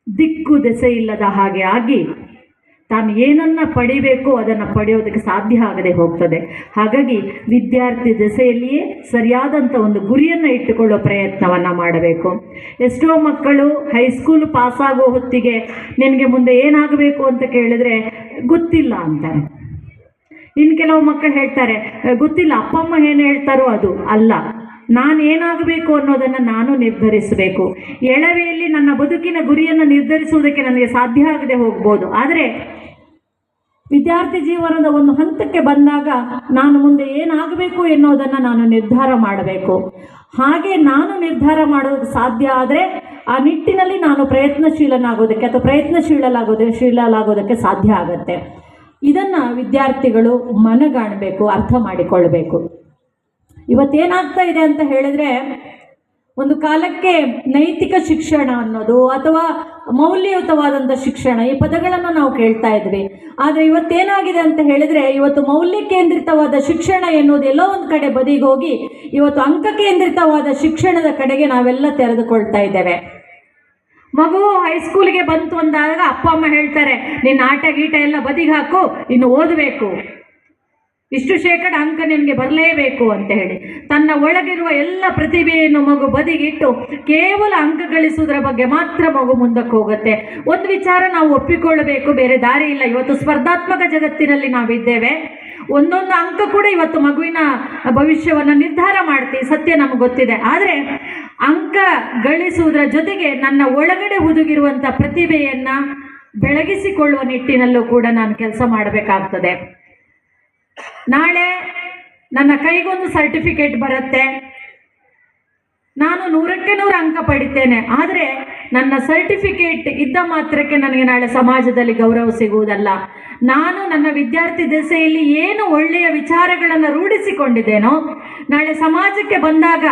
ದಿಕ್ಕು ದೆಸೆ ಇಲ್ಲದ ಹಾಗೆ ಆಗಿ ತಾನು ಏನನ್ನು ಪಡಿಬೇಕು ಅದನ್ನು ಪಡೆಯೋದಕ್ಕೆ ಸಾಧ್ಯ ಆಗದೆ ಹೋಗ್ತದೆ. ಹಾಗಾಗಿ ವಿದ್ಯಾರ್ಥಿ ದೆಸೆಯಲ್ಲಿಯೇ ಸರಿಯಾದಂಥ ಒಂದು ಗುರಿಯನ್ನು ಇಟ್ಟುಕೊಳ್ಳೋ ಪ್ರಯತ್ನವನ್ನು ಮಾಡಬೇಕು. ಎಷ್ಟೋ ಮಕ್ಕಳು ಹೈಸ್ಕೂಲ್ ಪಾಸಾಗೋ ಹೊತ್ತಿಗೆ ನಿನಗೆ ಮುಂದೆ ಏನಾಗಬೇಕು ಅಂತ ಕೇಳಿದರೆ ಗೊತ್ತಿಲ್ಲ ಅಂತಾರೆ. ಇನ್ನು ಕೆಲವು ಮಕ್ಕಳು ಹೇಳ್ತಾರೆ ಗೊತ್ತಿಲ್ಲ, ಅಪ್ಪ ಅಮ್ಮ ಏನು ಹೇಳ್ತಾರೋ ಅದು ಅಲ್ಲ, ನಾನು ಏನಾಗಬೇಕು ಅನ್ನೋದನ್ನು ನಾನು ನಿರ್ಧರಿಸಬೇಕು. ಎಳವೆಯಲ್ಲಿ ನನ್ನ ಬದುಕಿನ ಗುರಿಯನ್ನು ನಿರ್ಧರಿಸುವುದಕ್ಕೆ ನನಗೆ ಸಾಧ್ಯ ಆಗದೆ ಹೋಗ್ಬೋದು. ಆದರೆ ವಿದ್ಯಾರ್ಥಿ ಜೀವನದ ಒಂದು ಹಂತಕ್ಕೆ ಬಂದಾಗ ನಾನು ಮುಂದೆ ಏನಾಗಬೇಕು ಎನ್ನುವುದನ್ನು ನಾನು ನಿರ್ಧಾರ ಮಾಡಬೇಕು. ಹಾಗೆ ನಾನು ನಿರ್ಧಾರ ಮಾಡೋದಕ್ಕೆ ಸಾಧ್ಯ ಆದರೆ ಆ ನಿಟ್ಟಿನಲ್ಲಿ ನಾನು ಪ್ರಯತ್ನಶೀಲನಾಗೋದಕ್ಕೆ ಅಥವಾ ಶೀಲಲಾಗೋದಕ್ಕೆ ಸಾಧ್ಯ ಆಗುತ್ತೆ. ಇದನ್ನು ವಿದ್ಯಾರ್ಥಿಗಳು ಮನಗಾಣಬೇಕು, ಅರ್ಥ ಮಾಡಿಕೊಳ್ಬೇಕು. ಇವತ್ತೇನಾಗ್ತಾ ಇದೆ ಅಂತ ಹೇಳಿದ್ರೆ ಒಂದು ಕಾಲಕ್ಕೆ ನೈತಿಕ ಶಿಕ್ಷಣ ಅನ್ನೋದು ಅಥವಾ ಮೌಲ್ಯಯುತವಾದಂಥ ಶಿಕ್ಷಣ ಈ ಪದಗಳನ್ನು ನಾವು ಕೇಳ್ತಾ ಇದ್ವಿ. ಆದರೆ ಇವತ್ತೇನಾಗಿದೆ ಅಂತ ಹೇಳಿದರೆ, ಇವತ್ತು ಮೌಲ್ಯ ಕೇಂದ್ರಿತವಾದ ಶಿಕ್ಷಣ ಎನ್ನುವುದು ಎಲ್ಲೋ ಒಂದು ಕಡೆ ಬದಿಗೆ ಹೋಗಿ ಇವತ್ತು ಅಂಕ ಕೇಂದ್ರಿತವಾದ ಶಿಕ್ಷಣದ ಕಡೆಗೆ ನಾವೆಲ್ಲ ತೆರೆದುಕೊಳ್ತಾ ಇದ್ದೇವೆ. ಮಗು ಹೈಸ್ಕೂಲಿಗೆ ಬಂತು ಅಂದಾಗ ಅಪ್ಪ ಅಮ್ಮ ಹೇಳ್ತಾರೆ, ನಿನ್ನ ಆಟ ಗೀಟ ಎಲ್ಲ ಬದಿಗೆ ಹಾಕು, ಇನ್ನು ಓದಬೇಕು, ಇಷ್ಟು ಶೇಕಡ ಅಂಕ ನಿನಗೆ ಬರಲೇಬೇಕು ಅಂತ ಹೇಳಿ ತನ್ನ ಒಳಗಿರುವ ಎಲ್ಲ ಪ್ರತಿಭೆಯನ್ನು ಮಗು ಬದಿಗಿಟ್ಟು ಕೇವಲ ಅಂಕ ಗಳಿಸುವುದರ ಬಗ್ಗೆ ಮಾತ್ರ ಮಗು ಮುಂದಕ್ಕೆ ಹೋಗುತ್ತೆ. ಒಂದು ವಿಚಾರ ನಾವು ಒಪ್ಪಿಕೊಳ್ಳಬೇಕು, ಬೇರೆ ದಾರಿ ಇಲ್ಲ. ಇವತ್ತು ಸ್ಪರ್ಧಾತ್ಮಕ ಜಗತ್ತಿನಲ್ಲಿ ನಾವಿದ್ದೇವೆ. ಒಂದೊಂದು ಅಂಕ ಕೂಡ ಇವತ್ತು ಮಗುವಿನ ಭವಿಷ್ಯವನ್ನು ನಿರ್ಧಾರ ಮಾಡ್ತೀವಿ, ಸತ್ಯ ನಮಗೆ ಗೊತ್ತಿದೆ. ಆದರೆ ಅಂಕ ಗಳಿಸುವುದರ ಜೊತೆಗೆ ನನ್ನ ಒಳಗಡೆ ಹುದುಗಿರುವಂಥ ಪ್ರತಿಭೆಯನ್ನು ಬೆಳಗಿಸಿಕೊಳ್ಳುವ ನಿಟ್ಟಿನಲ್ಲೂ ಕೂಡ ನಾನು ಕೆಲಸ ಮಾಡಬೇಕಾಗ್ತದೆ. ನಾಳೆ ನನ್ನ ಕೈಗೊಂದು ಸರ್ಟಿಫಿಕೇಟ್ ಬರುತ್ತೆ, ನಾನು 100ಕ್ಕೆ 100 ಅಂಕ ಪಡಿತೇನೆ. ಆದರೆ ನನ್ನ ಸರ್ಟಿಫಿಕೇಟ್ ಇದ್ದ ಮಾತ್ರಕ್ಕೆ ನನಗೆ ನಾಳೆ ಸಮಾಜದಲ್ಲಿ ಗೌರವ ಸಿಗುವುದಲ್ಲ. ನಾನು ನನ್ನ ವಿದ್ಯಾರ್ಥಿ ದೆಸೆಯಲ್ಲಿ ಏನು ಒಳ್ಳೆಯ ವಿಚಾರಗಳನ್ನು ರೂಢಿಸಿಕೊಂಡಿದ್ದೇನೋ, ನಾಳೆ ಸಮಾಜಕ್ಕೆ ಬಂದಾಗ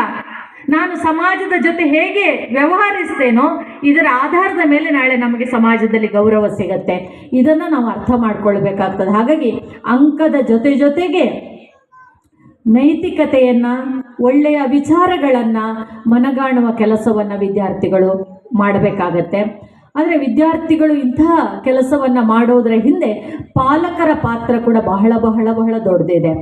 ನಾನು ಸಮಾಜದ ಜೊತೆ ಹೇಗೆ ವ್ಯವಹರಿಸ್ತೇನೋ ಇದರ ಆಧಾರದ ಮೇಲೆ ನಾಳೆ ನಮಗೆ ಸಮಾಜದಲ್ಲಿ ಗೌರವ ಸಿಗತ್ತೆ. ಇದನ್ನು ನಾವು ಅರ್ಥ ಮಾಡ್ಕೊಳ್ಬೇಕಾಗ್ತದೆ. ಹಾಗಾಗಿ ಅಂಕದ ಜೊತೆಗೆ ನೈತಿಕತೆಯನ್ನು, ಒಳ್ಳೆಯ ವಿಚಾರಗಳನ್ನು ಮನಗಾಣುವ ಕೆಲಸವನ್ನು ವಿದ್ಯಾರ್ಥಿಗಳು ಮಾಡಬೇಕಾಗತ್ತೆ. ಆದರೆ ವಿದ್ಯಾರ್ಥಿಗಳು ಇಂತಹ ಕೆಲಸವನ್ನು ಮಾಡೋದರ ಹಿಂದೆ ಪಾಲಕರ ಪಾತ್ರ ಕೂಡ ಬಹಳ ಬಹಳ ಬಹಳ ದೊಡ್ಡದಿದೆ.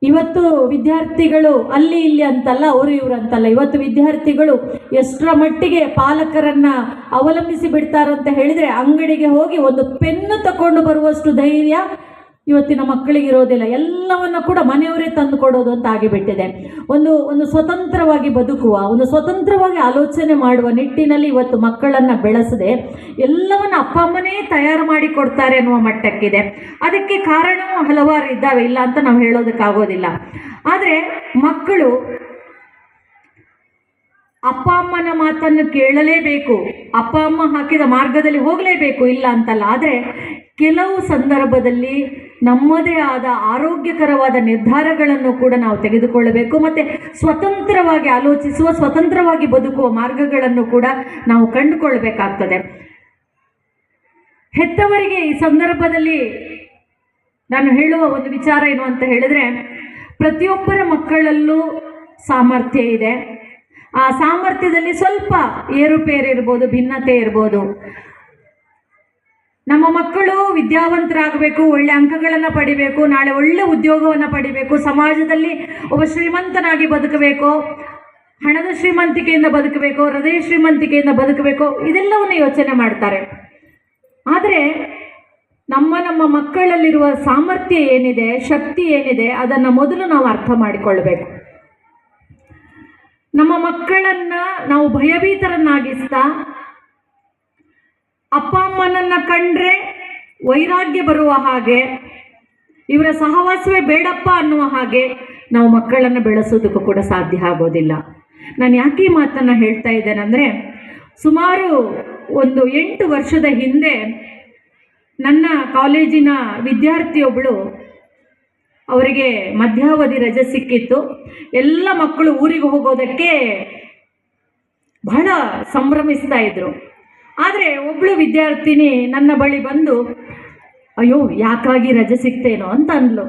ಇವತ್ತು ವಿದ್ಯಾರ್ಥಿಗಳು ಅಲ್ಲಿ ಇಲ್ಲಿ ಅಂತಲ್ಲ, ಅವರು ಇವರು ಅಂತಲ್ಲ, ಇವತ್ತು ವಿದ್ಯಾರ್ಥಿಗಳು ಎಷ್ಟರ ಮಟ್ಟಿಗೆ ಪಾಲಕರನ್ನ ಅವಲಂಬಿಸಿ ಬಿಡ್ತಾರಂತ ಹೇಳಿದರೆ, ಅಂಗಡಿಗೆ ಹೋಗಿ ಒಂದು ಪೆನ್ನು ತಗೊಂಡು ಬರುವಷ್ಟು ಧೈರ್ಯ ಇವತ್ತಿನ ಮಕ್ಕಳಿಗಿರೋದಿಲ್ಲ. ಎಲ್ಲವನ್ನು ಕೂಡ ಮನೆಯವರೇ ತಂದು ಕೊಡೋದು ಅಂತ ಆಗಿಬಿಟ್ಟಿದೆ. ಒಂದು ಸ್ವತಂತ್ರವಾಗಿ ಬದುಕುವ, ಒಂದು ಸ್ವತಂತ್ರವಾಗಿ ಆಲೋಚನೆ ಮಾಡುವ ನಿಟ್ಟಿನಲ್ಲಿ ಇವತ್ತು ಮಕ್ಕಳನ್ನು ಬೆಳೆಸದೆ ಎಲ್ಲವನ್ನು ಅಪ್ಪ ಅಮ್ಮನೇ ತಯಾರು ಮಾಡಿ ಕೊಡ್ತಾರೆ ಅನ್ನುವ ಮಟ್ಟಕ್ಕಿದೆ. ಅದಕ್ಕೆ ಕಾರಣವೂ ಹಲವಾರು ಇದ್ದಾವೆ, ಇಲ್ಲ ಅಂತ ನಾವು ಹೇಳೋದಕ್ಕಾಗೋದಿಲ್ಲ. ಆದರೆ ಮಕ್ಕಳು ಅಪ್ಪ ಅಮ್ಮನ ಮಾತನ್ನು ಕೇಳಲೇಬೇಕು, ಅಪ್ಪ ಅಮ್ಮ ಹಾಕಿದ ಮಾರ್ಗದಲ್ಲಿ ಹೋಗಲೇಬೇಕು, ಇಲ್ಲ ಅಂತಲ್ಲ. ಆದರೆ ಕೆಲವು ಸಂದರ್ಭದಲ್ಲಿ ನಮ್ಮದೇ ಆದ ಆರೋಗ್ಯಕರವಾದ ನಿರ್ಧಾರಗಳನ್ನು ಕೂಡ ನಾವು ತೆಗೆದುಕೊಳ್ಳಬೇಕು. ಮತ್ತು ಸ್ವತಂತ್ರವಾಗಿ ಆಲೋಚಿಸುವ, ಸ್ವತಂತ್ರವಾಗಿ ಬದುಕುವ ಮಾರ್ಗಗಳನ್ನು ಕೂಡ ನಾವು ಕಂಡುಕೊಳ್ಬೇಕಾಗ್ತದೆ. ಹೆತ್ತವರಿಗೆ ಈ ಸಂದರ್ಭದಲ್ಲಿ ನಾನು ಹೇಳುವ ಒಂದು ವಿಚಾರ ಏನು ಅಂತ ಹೇಳಿದ್ರೆ, ಪ್ರತಿಯೊಬ್ಬರ ಮಕ್ಕಳಲ್ಲೂ ಸಾಮರ್ಥ್ಯ ಇದೆ. ಆ ಸಾಮರ್ಥ್ಯದಲ್ಲಿ ಸ್ವಲ್ಪ ಏರುಪೇರು ಇರ್ಬೋದು, ಭಿನ್ನತೆ ಇರ್ಬೋದು. ನಮ್ಮ ಮಕ್ಕಳು ವಿದ್ಯಾವಂತರಾಗಬೇಕು, ಒಳ್ಳೆ ಅಂಕಗಳನ್ನು ಪಡಿಬೇಕು, ನಾಳೆ ಒಳ್ಳೆ ಉದ್ಯೋಗವನ್ನು ಪಡಿಬೇಕು, ಸಮಾಜದಲ್ಲಿ ಒಬ್ಬ ಶ್ರೀಮಂತನಾಗಿ ಬದುಕಬೇಕು, ಹಣದ ಶ್ರೀಮಂತಿಕೆಯಿಂದ ಬದುಕಬೇಕು, ಹೃದಯ ಶ್ರೀಮಂತಿಕೆಯಿಂದ ಬದುಕಬೇಕು, ಇದೆಲ್ಲವನ್ನು ಯೋಚನೆ ಮಾಡ್ತಾರೆ. ಆದರೆ ನಮ್ಮ ಮಕ್ಕಳಲ್ಲಿರುವ ಸಾಮರ್ಥ್ಯ ಏನಿದೆ, ಶಕ್ತಿ ಏನಿದೆ, ಅದನ್ನು ಮೊದಲು ನಾವು ಅರ್ಥ ಮಾಡಿಕೊಳ್ಬೇಕು. ನಮ್ಮ ಮಕ್ಕಳನ್ನು ನಾವು ಭಯಭೀತರನ್ನಾಗಿಸ್ತಾ, ಅಪ್ಪ ಅಮ್ಮನನ್ನ ಕಂಡ್ರೆ ವೈರಾಗ್ಯ ಬರುವ ಹಾಗೆ, ಇವರ ಸಹವಾಸವೇ ಬೇಡಪ್ಪ ಅನ್ನುವ ಹಾಗೆ ನಾವು ಮಕ್ಕಳನ್ನು ಬೆಳೆಸೋದಕ್ಕೂ ಕೂಡ ಸಾಧ್ಯ ಆಗೋದಿಲ್ಲ. ನಾನು ಯಾಕೆ ಈ ಮಾತನ್ನು ಹೇಳ್ತಾ ಇದ್ದೇನೆ ಅಂದರೆ, ಸುಮಾರು ಒಂದು 8 ವರ್ಷದ ಹಿಂದೆ ನನ್ನ ಕಾಲೇಜಿನ ವಿದ್ಯಾರ್ಥಿಯೊಬ್ಬಳು, ಅವರಿಗೆ ಮಧ್ಯಾವಧಿ ರಜೆ ಸಿಕ್ಕಿತ್ತು. ಎಲ್ಲ ಮಕ್ಕಳು ಊರಿಗೆ ಹೋಗೋದಕ್ಕೆ ಬಹಳ ಸಂಭ್ರಮಿಸ್ತಾ ಇದ್ರು. ಆದರೆ ಒಬ್ಬಳು ವಿದ್ಯಾರ್ಥಿನಿ ನನ್ನ ಬಳಿ ಬಂದು, ಅಯ್ಯೋ ಯಾಕಾಗಿ ರಜೆ ಸಿಗ್ತೇನೋ ಅಂತ ಅಂದ್ಲು.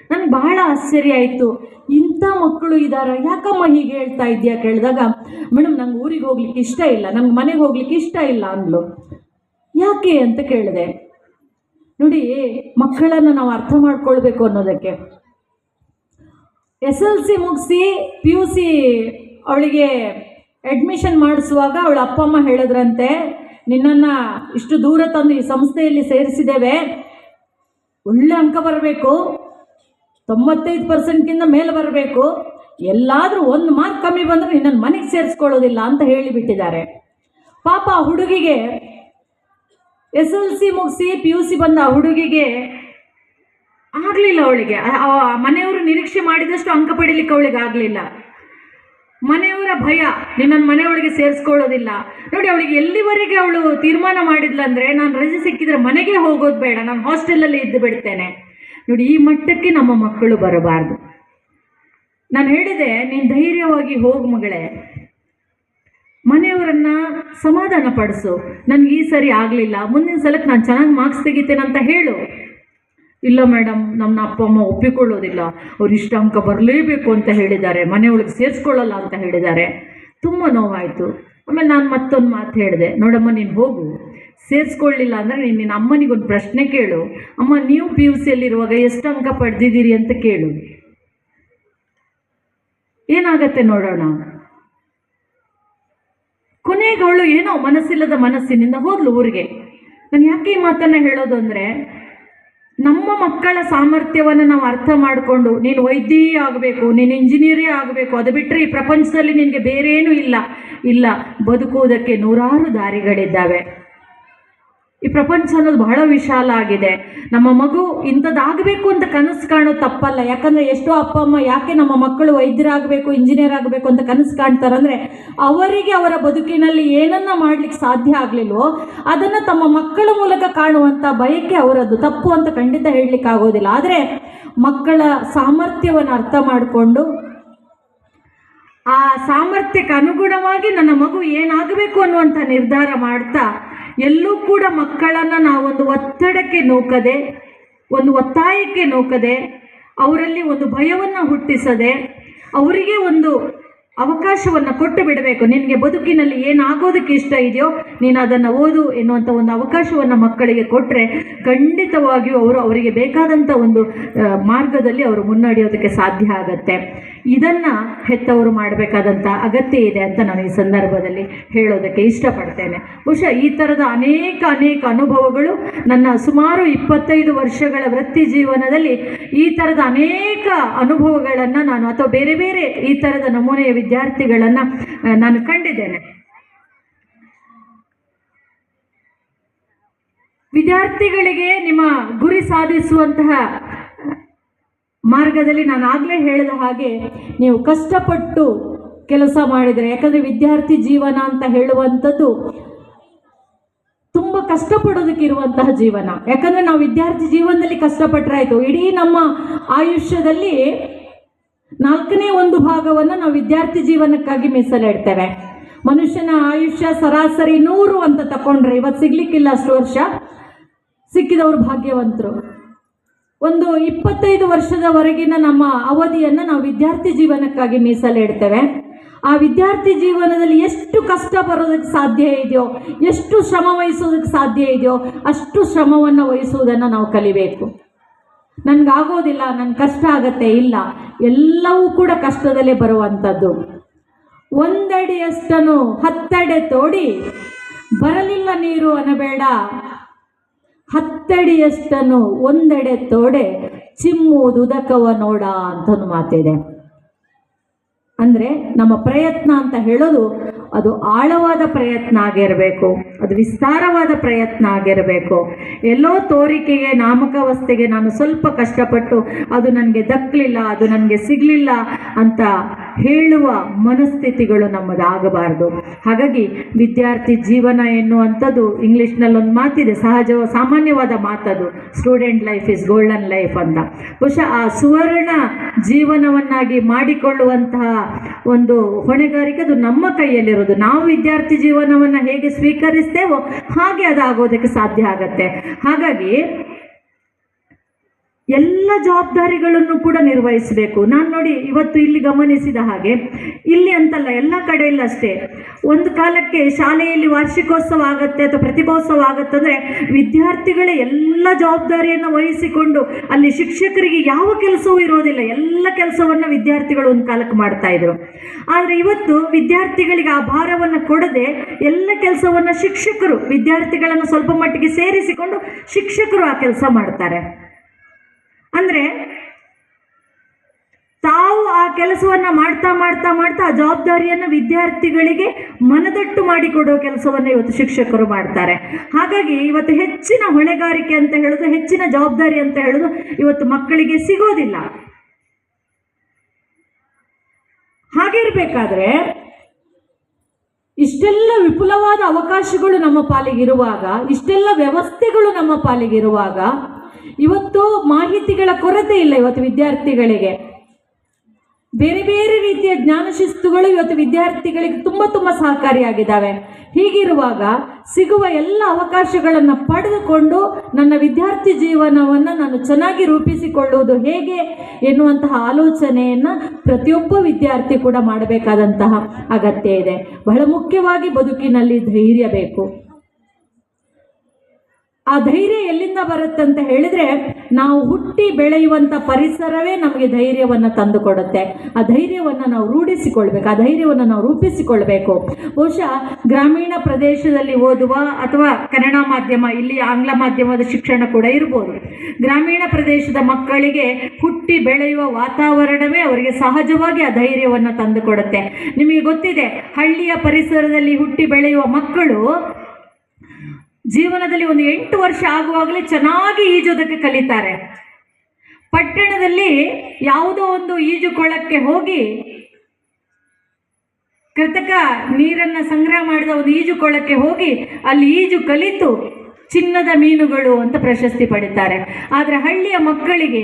ನನಗೆ ಬಹಳ ಆಶ್ಚರ್ಯ ಆಯಿತು, ಇಂಥ ಮಕ್ಕಳು ಇದ್ದಾರ, ಯಾಕಮ್ಮ ಹೀಗೆ ಹೇಳ್ತಾ ಇದೆಯಾ ಕೇಳಿದಾಗ, ಮೇಡಮ್ ನಂಗೆ ಊರಿಗೆ ಹೋಗ್ಲಿಕ್ಕೆ ಇಷ್ಟ ಇಲ್ಲ, ನಂಗೆ ಮನೆಗೆ ಹೋಗ್ಲಿಕ್ಕೆ ಇಷ್ಟ ಇಲ್ಲ ಅಂದ್ಲು. ಯಾಕೆ ಅಂತ ಕೇಳಿದೆ. ನೋಡಿ, ಮಕ್ಕಳನ್ನು ನಾವು ಅರ್ಥ ಮಾಡ್ಕೊಳ್ಬೇಕು ಅನ್ನೋದಕ್ಕೆ. SLC ಮುಗಿಸಿ PUC ಅವಳಿಗೆ ಅಡ್ಮಿಷನ್ ಮಾಡಿಸುವಾಗ ಅವಳ ಅಪ್ಪ ಅಮ್ಮ ಹೇಳಿದ್ರಂತೆ, ನಿನ್ನನ್ನು ಇಷ್ಟು ದೂರ ತಂದು ಈ ಸಂಸ್ಥೆಯಲ್ಲಿ ಸೇರಿಸಿದ್ದೇವೆ, ಒಳ್ಳೆ ಅಂಕ ಬರಬೇಕು, 95% ಮೇಲೆ ಬರಬೇಕು, ಎಲ್ಲಾದರೂ 1 ಮಾರ್ಕ್ ಕಮ್ಮಿ ಬಂದರೆ ನಿನ್ನನ್ನು ಮನೆಗೆ ಸೇರಿಸ್ಕೊಳ್ಳೋದಿಲ್ಲ ಅಂತ ಹೇಳಿಬಿಟ್ಟಿದ್ದಾರೆ. ಪಾಪ ಆ ಹುಡುಗಿಗೆ SLC ಮುಗಿಸಿ PUC ಬಂದ ಆ ಹುಡುಗಿಗೆ ಆಗಲಿಲ್ಲ. ಅವಳಿಗೆ ಮನೆಯವರು ನಿರೀಕ್ಷೆ ಮಾಡಿದಷ್ಟು ಅಂಕ ಪಡೀಲಿಕ್ಕೆ ಅವಳಿಗೆ ಆಗಲಿಲ್ಲ. ಮನೆಯವರ ಭಯ, ನಿನ್ನನ್ನು ಮನೆಯೊಳಗೆ ಸೇರಿಸ್ಕೊಳ್ಳೋದಿಲ್ಲ. ನೋಡಿ, ಅವಳಿಗೆ ಎಲ್ಲಿವರೆಗೆ ಅವಳು ತೀರ್ಮಾನ ಮಾಡಿದ್ಲಂದರೆ, ನಾನು ರಜೆ ಸಿಕ್ಕಿದ್ರೆ ಮನೆಗೆ ಹೋಗೋದು ಬೇಡ, ನಾನು ಹಾಸ್ಟೆಲಲ್ಲಿ ಇದ್ದು ಬಿಡ್ತೇನೆ. ನೋಡಿ, ಈ ಮಟ್ಟಕ್ಕೆ ನಮ್ಮ ಮಕ್ಕಳು ಬರಬಾರ್ದು. ನಾನು ಹೇಳಿದೆ, ನೀನು ಧೈರ್ಯವಾಗಿ ಹೋಗು ಮಗಳೇ, ಮನೆಯವರನ್ನ ಸಮಾಧಾನ ಪಡಿಸು, ನನಗೆ ಈ ಸರಿ ಆಗಲಿಲ್ಲ, ಮುಂದಿನ ಸಲಕ್ಕೆ ನಾನು ಚೆನ್ನಾಗಿ ಮಾರ್ಕ್ಸ್ ತೆಗಿತೇನೆ ಅಂತ ಹೇಳು. ಇಲ್ಲ ಮೇಡಮ್, ನಮ್ಮ ಅಪ್ಪ ಅಮ್ಮ ಒಪ್ಪಿಕೊಳ್ಳೋದಿಲ್ಲ, ಅವ್ರು ಇಷ್ಟ ಅಂಕ ಬರಲೇಬೇಕು ಅಂತ ಹೇಳಿದ್ದಾರೆ, ಮನೆಯೊಳಗೆ ಸೇರಿಸ್ಕೊಳ್ಳಲ್ಲ ಅಂತ ಹೇಳಿದ್ದಾರೆ. ತುಂಬ ನೋವಾಯಿತು. ಆಮೇಲೆ ನಾನು ಮತ್ತೊಂದು ಮಾತು ಹೇಳಿದೆ, ನೋಡಮ್ಮ ನೀನು ಹೋಗು, ಸೇರಿಸ್ಕೊಳ್ಳಿಲ್ಲ ಅಂದರೆ ನೀನು ನಿನ್ನ ಅಮ್ಮನಿಗೊಂದು ಪ್ರಶ್ನೆ ಕೇಳು, ಅಮ್ಮ ನೀವು PUC ಯಲ್ಲಿರುವಾಗ ಎಷ್ಟು ಅಂಕ ಪಡೆದಿದ್ದೀರಿ ಅಂತ ಕೇಳು, ಏನಾಗತ್ತೆ ನೋಡೋಣ. ಕೊನೆಗೆ ಅವಳು ಏನೋ ಮನಸ್ಸಿಲ್ಲದ ಮನಸ್ಸಿನಿಂದ ಹೋದ್ಲು ಊರಿಗೆ. ನಾನು ಯಾಕೆ ಈ ಮಾತನ್ನು ಹೇಳೋದು ಅಂದರೆ, ನಮ್ಮ ಮಕ್ಕಳ ಸಾಮರ್ಥ್ಯವನ್ನು ನಾವು ಅರ್ಥ ಮಾಡಿಕೊಂಡು, ನೀನು ವೈದ್ಯೇ ಆಗಬೇಕು, ನೀನು ಇಂಜಿನಿಯರೇ ಆಗಬೇಕು, ಅದು ಬಿಟ್ಟರೆ ಈ ಪ್ರಪಂಚದಲ್ಲಿ ನಿನಗೆ ಬೇರೆ ಏನೂ ಇಲ್ಲ, ಬದುಕುವುದಕ್ಕೆ ನೂರಾರು ದಾರಿಗಳಿದ್ದಾವೆ. ಈ ಪ್ರಪಂಚ ಅನ್ನೋದು ಬಹಳ ವಿಶಾಲ ಆಗಿದೆ. ನಮ್ಮ ಮಗು ಇಂಥದ್ದಾಗಬೇಕು ಅಂತ ಕನಸು ಕಾಣೋದು ತಪ್ಪಲ್ಲ. ಯಾಕಂದರೆ ಎಷ್ಟೋ ಅಪ್ಪ ಅಮ್ಮ ಯಾಕೆ ನಮ್ಮ ಮಕ್ಕಳು ವೈದ್ಯರಾಗಬೇಕು, ಇಂಜಿನಿಯರ್ ಆಗಬೇಕು ಅಂತ ಕನಸು ಕಾಣ್ತಾರಂದರೆ, ಅವರಿಗೆ ಅವರ ಬದುಕಿನಲ್ಲಿ ಏನನ್ನ ಮಾಡಲಿಕ್ಕೆ ಸಾಧ್ಯ ಆಗಲಿಲ್ವೋ ಅದನ್ನು ತಮ್ಮ ಮಕ್ಕಳ ಮೂಲಕ ಕಾಣುವಂಥ ಬಯಕೆ ಅವರದ್ದು. ತಪ್ಪು ಅಂತ ಖಂಡಿತ ಹೇಳಲಿಕ್ಕೆ ಆಗೋದಿಲ್ಲ. ಆದರೆ ಮಕ್ಕಳ ಸಾಮರ್ಥ್ಯವನ್ನು ಅರ್ಥ ಮಾಡಿಕೊಂಡು ಆ ಸಾಮರ್ಥ್ಯಕ್ಕೆ ಅನುಗುಣವಾಗಿ ನನ್ನ ಮಗು ಏನಾಗಬೇಕು ಅನ್ನುವಂಥ ನಿರ್ಧಾರ ಮಾಡ್ತಾ, ಎಲ್ಲೂ ಕೂಡ ಮಕ್ಕಳನ್ನು ನಾವೊಂದು ಒತ್ತಡಕ್ಕೆ ನೂಕದೆ, ಒಂದು ಒತ್ತಾಯಕ್ಕೆ ನೂಕದೆ, ಅವರಲ್ಲಿ ಒಂದು ಭಯವನ್ನು ಹುಟ್ಟಿಸದೆ, ಅವರಿಗೆ ಒಂದು ಅವಕಾಶವನ್ನು ಕೊಟ್ಟು ಬಿಡಬೇಕು. ನಿನಗೆ ಬದುಕಿನಲ್ಲಿ ಏನಾಗೋದಕ್ಕೆ ಇಷ್ಟ ಇದೆಯೋ ನೀನು ಅದನ್ನು ಓದು ಎನ್ನುವಂಥ ಒಂದು ಅವಕಾಶವನ್ನು ಮಕ್ಕಳಿಗೆ ಕೊಟ್ಟರೆ ಖಂಡಿತವಾಗಿಯೂ ಅವರಿಗೆ ಬೇಕಾದಂಥ ಒಂದು ಮಾರ್ಗದಲ್ಲಿ ಅವರು ಮುನ್ನಡೆಯೋದಕ್ಕೆ ಸಾಧ್ಯ ಆಗತ್ತೆ. ಇದನ್ನು ಹೆತ್ತವರು ಮಾಡಬೇಕಾದಂಥ ಅಗತ್ಯ ಇದೆ ಅಂತ ನಾನು ಈ ಸಂದರ್ಭದಲ್ಲಿ ಹೇಳೋದಕ್ಕೆ ಇಷ್ಟಪಡ್ತೇನೆ. ಬಹುಶಃ ಈ ಥರದ ಅನೇಕ ಅನುಭವಗಳು ನನ್ನ ಸುಮಾರು 25 ವರ್ಷಗಳ ವೃತ್ತಿ ಜೀವನದಲ್ಲಿ ಈ ಥರದ ಅನೇಕ ಅನುಭವಗಳನ್ನು ನಾನು, ಅಥವಾ ಬೇರೆ ಬೇರೆ ಈ ಥರದ ನಮೂನೆಯ ವಿದ್ಯಾರ್ಥಿಗಳನ್ನು ನಾನು ಕಂಡಿದ್ದೇನೆ. ವಿದ್ಯಾರ್ಥಿಗಳಿಗೆ ನಿಮ್ಮ ಗುರಿ ಸಾಧಿಸುವಂತಹ ಮಾರ್ಗದಲ್ಲಿ ನಾನು ಆಗಲೇ ಹೇಳಿದ ಹಾಗೆ ನೀವು ಕಷ್ಟಪಟ್ಟು ಕೆಲಸ ಮಾಡಿದರೆ, ಯಾಕಂದರೆ ವಿದ್ಯಾರ್ಥಿ ಜೀವನ ಅಂತ ಹೇಳುವಂಥದ್ದು ತುಂಬ ಕಷ್ಟಪಡೋದಕ್ಕಿರುವಂತಹ ಜೀವನ. ಯಾಕಂದರೆ ನಾವು ವಿದ್ಯಾರ್ಥಿ ಜೀವನದಲ್ಲಿ ಕಷ್ಟಪಟ್ಟರೆ ಆಯಿತು, ಇಡೀ ನಮ್ಮ ಆಯುಷ್ಯದಲ್ಲಿ 1/4 ನಾವು ವಿದ್ಯಾರ್ಥಿ ಜೀವನಕ್ಕಾಗಿ ಮೀಸಲಿಡ್ತೇವೆ. ಮನುಷ್ಯನ ಆಯುಷ್ಯ ಸರಾಸರಿ 100 ಅಂತ ತಗೊಂಡ್ರೆ, ಇವತ್ತು ಸಿಗ್ಲಿಕ್ಕಿಲ್ಲ ಅಷ್ಟು ವರ್ಷ, ಸಿಕ್ಕಿದವರು ಭಾಗ್ಯವಂತರು. ಒಂದು 25 ವರ್ಷದವರೆಗಿನ ನಮ್ಮ ಅವಧಿಯನ್ನು ನಾವು ವಿದ್ಯಾರ್ಥಿ ಜೀವನಕ್ಕಾಗಿ ಮೀಸಲಿಡ್ತೇವೆ. ಆ ವಿದ್ಯಾರ್ಥಿ ಜೀವನದಲ್ಲಿ ಎಷ್ಟು ಕಷ್ಟ ಬರೋದಕ್ಕೆ ಸಾಧ್ಯ ಇದೆಯೋ, ಎಷ್ಟು ಶ್ರಮ ವಹಿಸೋದಕ್ಕೆ ಸಾಧ್ಯ ಇದೆಯೋ ಅಷ್ಟು ಶ್ರಮವನ್ನು ವಹಿಸುವುದನ್ನು ನಾವು ಕಲಿಬೇಕು. ನನಗಾಗೋದಿಲ್ಲ, ನನ್ನ ಕಷ್ಟ ಆಗತ್ತೆ, ಇಲ್ಲ, ಎಲ್ಲವೂ ಕೂಡ ಕಷ್ಟದಲ್ಲೇ ಬರುವಂಥದ್ದು. 1 ಅಡಿಯಷ್ಟನ್ನು 10 ಅಡಿ ತೋಡಿ ಬರಲಿಲ್ಲ ನೀರು ಅನ್ನಬೇಡ, 10 ಅಡಿಯಷ್ಟನ್ನು 1 ಅಡಿ ತೋಡೆ ಚಿಮ್ಮುವುದುದಕವ ನೋಡ ಅಂತ ಒಂದು ಮಾತಿದೆ. ಅಂದರೆ ನಮ್ಮ ಪ್ರಯತ್ನ ಅಂತ ಹೇಳೋದು ಅದು ಆಳವಾದ ಪ್ರಯತ್ನ ಆಗಿರಬೇಕು, ಅದು ವಿಸ್ತಾರವಾದ ಪ್ರಯತ್ನ ಆಗಿರಬೇಕು. ಎಲ್ಲೋ ತೋರಿಕೆಗೆ, ನಾಮಕಾವಸ್ಥೆಗೆ ನಾನು ಸ್ವಲ್ಪ ಕಷ್ಟಪಟ್ಟು ಅದು ನನಗೆ ದಕ್ಕಲಿಲ್ಲ, ಅದು ನನಗೆ ಸಿಗಲಿಲ್ಲ ಅಂತ ಹೇಳುವ ಮನಸ್ಥಿತಿಗಳು ನಮ್ಮದಾಗಬಾರ್ದು. ಹಾಗಾಗಿ ವಿದ್ಯಾರ್ಥಿ ಜೀವನ ಎನ್ನುವಂಥದ್ದು ಇಂಗ್ಲೀಷ್ನಲ್ಲಿ ಒಂದು ಮಾತಿದೆ, ಸಾಮಾನ್ಯವಾದ ಮಾತದು, student life is golden life ಅಂತ. ಬಹುಶಃ ಆ ಸುವರ್ಣ ಜೀವನವನ್ನಾಗಿ ಮಾಡಿಕೊಳ್ಳುವಂತಹ ಒಂದು ಹೊಣೆಗಾರಿಕೆ ಅದು ನಮ್ಮ ಕೈಯಲ್ಲಿರೋದು. ನಾವು ವಿದ್ಯಾರ್ಥಿ ಜೀವನವನ್ನು ಹೇಗೆ ಸ್ವೀಕರಿಸ್ತೇವೋ ಹಾಗೆ ಅದಾಗೋದಕ್ಕೆ ಸಾಧ್ಯ ಆಗತ್ತೆ. ಹಾಗಾಗಿ ಎಲ್ಲ ಜವಾಬ್ದಾರಿಗಳನ್ನು ಕೂಡ ನಿರ್ವಹಿಸಬೇಕು. ನಾನು ನೋಡಿ ಇವತ್ತು ಇಲ್ಲಿ ಗಮನಿಸಿದ ಹಾಗೆ, ಇಲ್ಲಿ ಅಂತಲ್ಲ, ಎಲ್ಲ ಕಡೆಯಲ್ಲ ಅಷ್ಟೇ, ಒಂದು ಕಾಲಕ್ಕೆ ಶಾಲೆಯಲ್ಲಿ ವಾರ್ಷಿಕೋತ್ಸವ ಆಗುತ್ತೆ ಅಥವಾ ಪ್ರತಿಭೋತ್ಸವ ಆಗುತ್ತೆ ಅಂದರೆ ವಿದ್ಯಾರ್ಥಿಗಳೇ ಎಲ್ಲ ಜವಾಬ್ದಾರಿಯನ್ನು ವಹಿಸಿಕೊಂಡು, ಅಲ್ಲಿ ಶಿಕ್ಷಕರಿಗೆ ಯಾವ ಕೆಲಸವೂ ಇರೋದಿಲ್ಲ, ಎಲ್ಲ ಕೆಲಸವನ್ನು ವಿದ್ಯಾರ್ಥಿಗಳು ಒಂದು ಕಾಲಕ್ಕೆ ಮಾಡ್ತಾ ಇದ್ರು. ಆದರೆ ಇವತ್ತು ವಿದ್ಯಾರ್ಥಿಗಳಿಗೆ ಆ ಭಾರವನ್ನು ಕೊಡದೆ ಎಲ್ಲ ಕೆಲಸವನ್ನು ಶಿಕ್ಷಕರು, ವಿದ್ಯಾರ್ಥಿಗಳನ್ನು ಸ್ವಲ್ಪ ಮಟ್ಟಿಗೆ ಸೇರಿಸಿಕೊಂಡು ಶಿಕ್ಷಕರು ಆ ಕೆಲಸ ಮಾಡ್ತಾರೆ. ಅಂದರೆ ತಾವು ಆ ಕೆಲಸವನ್ನು ಮಾಡ್ತಾ ಮಾಡ್ತಾ ಮಾಡ್ತಾ ಆ ಜವಾಬ್ದಾರಿಯನ್ನು ವಿದ್ಯಾರ್ಥಿಗಳಿಗೆ ಮನದಟ್ಟು ಮಾಡಿಕೊಡೋ ಕೆಲಸವನ್ನು ಇವತ್ತು ಶಿಕ್ಷಕರು ಮಾಡ್ತಾರೆ. ಹಾಗಾಗಿ ಇವತ್ತು ಹೆಚ್ಚಿನ ಹೊಣೆಗಾರಿಕೆ ಅಂತ ಹೇಳೋದು, ಹೆಚ್ಚಿನ ಜವಾಬ್ದಾರಿ ಅಂತ ಹೇಳೋದು ಇವತ್ತು ಮಕ್ಕಳಿಗೆ ಸಿಗೋದಿಲ್ಲ. ಹಾಗಿರಬೇಕಾದ್ರೆ ಇಷ್ಟೆಲ್ಲ ವಿಪುಲವಾದ ಅವಕಾಶಗಳು ನಮ್ಮ ಪಾಲಿಗಿರುವಾಗ, ಇಷ್ಟೆಲ್ಲ ವ್ಯವಸ್ಥೆಗಳು ನಮ್ಮ ಪಾಲಿಗಿರುವಾಗ ಇವತ್ತು ಮಾಹಿತಿಗಳ ಕೊರತೆ ಇಲ್ಲ. ಇವತ್ತು ವಿದ್ಯಾರ್ಥಿಗಳಿಗೆ ಬೇರೆ ಬೇರೆ ರೀತಿಯ ಜ್ಞಾನ ಶಿಸ್ತುಗಳು ಇವತ್ತು ವಿದ್ಯಾರ್ಥಿಗಳಿಗೆ ತುಂಬ ಸಹಕಾರಿಯಾಗಿದ್ದಾವೆ. ಹೀಗಿರುವಾಗ ಸಿಗುವ ಎಲ್ಲ ಅವಕಾಶಗಳನ್ನು ಪಡೆದುಕೊಂಡು ನನ್ನ ವಿದ್ಯಾರ್ಥಿ ಜೀವನವನ್ನು ನಾನು ಚೆನ್ನಾಗಿ ರೂಪಿಸಿಕೊಳ್ಳುವುದು ಹೇಗೆ ಎನ್ನುವಂತಹ ಆಲೋಚನೆಯನ್ನು ಪ್ರತಿಯೊಬ್ಬ ವಿದ್ಯಾರ್ಥಿ ಕೂಡ ಮಾಡಬೇಕಾದಂತಹ ಅಗತ್ಯ ಇದೆ. ಬಹಳ ಮುಖ್ಯವಾಗಿ ಬದುಕಿನಲ್ಲಿ ಧೈರ್ಯ ಬೇಕು. ಆ ಧೈರ್ಯ ಎಲ್ಲಿಂದ ಬರುತ್ತೆ ಅಂತ ಹೇಳಿದ್ರೆ, ನಾವು ಹುಟ್ಟಿ ಬೆಳೆಯುವಂಥ ಪರಿಸರವೇ ನಮಗೆ ಧೈರ್ಯವನ್ನು ತಂದು ಕೊಡುತ್ತೆ. ಆ ಧೈರ್ಯವನ್ನು ನಾವು ರೂಢಿಸಿಕೊಳ್ಬೇಕು, ಆ ಧೈರ್ಯವನ್ನು ನಾವು ರೂಪಿಸಿಕೊಳ್ಬೇಕು. ಬಹುಶಃ ಗ್ರಾಮೀಣ ಪ್ರದೇಶದಲ್ಲಿ ಓದುವ ಅಥವಾ ಕನ್ನಡ ಮಾಧ್ಯಮ, ಇಲ್ಲಿ ಆಂಗ್ಲ ಮಾಧ್ಯಮದ ಶಿಕ್ಷಣ ಕೂಡ ಇರ್ಬೋದು, ಗ್ರಾಮೀಣ ಪ್ರದೇಶದ ಮಕ್ಕಳಿಗೆ ಹುಟ್ಟಿ ಬೆಳೆಯುವ ವಾತಾವರಣವೇ ಅವರಿಗೆ ಸಹಜವಾಗಿ ಆ ಧೈರ್ಯವನ್ನು ತಂದು ಕೊಡುತ್ತೆ. ನಿಮಗೆ ಗೊತ್ತಿದೆ, ಹಳ್ಳಿಯ ಪರಿಸರದಲ್ಲಿ ಹುಟ್ಟಿ ಬೆಳೆಯುವ ಮಕ್ಕಳು ಜೀವನದಲ್ಲಿ ಒಂದು 8 ವರ್ಷ ಆಗುವಾಗಲೇ ಚೆನ್ನಾಗಿ ಈಜೋದಕ್ಕೆ ಕಲಿತಾರೆ. ಪಟ್ಟಣದಲ್ಲಿ ಯಾವುದೋ ಒಂದು ಈಜುಕೊಳಕ್ಕೆ ಹೋಗಿ ಕೃತಕ ನೀರನ್ನು ಸಂಗ್ರಹ ಮಾಡಿದ ಒಂದು ಈಜುಕೊಳಕ್ಕೆ ಹೋಗಿ ಅಲ್ಲಿ ಈಜು ಕಲಿತು ಚಿನ್ನದ ಮೀನುಗಳು ಅಂತ ಪ್ರಶಸ್ತಿ ಪಡಿತಾರೆ. ಆದರೆ ಹಳ್ಳಿಯ ಮಕ್ಕಳಿಗೆ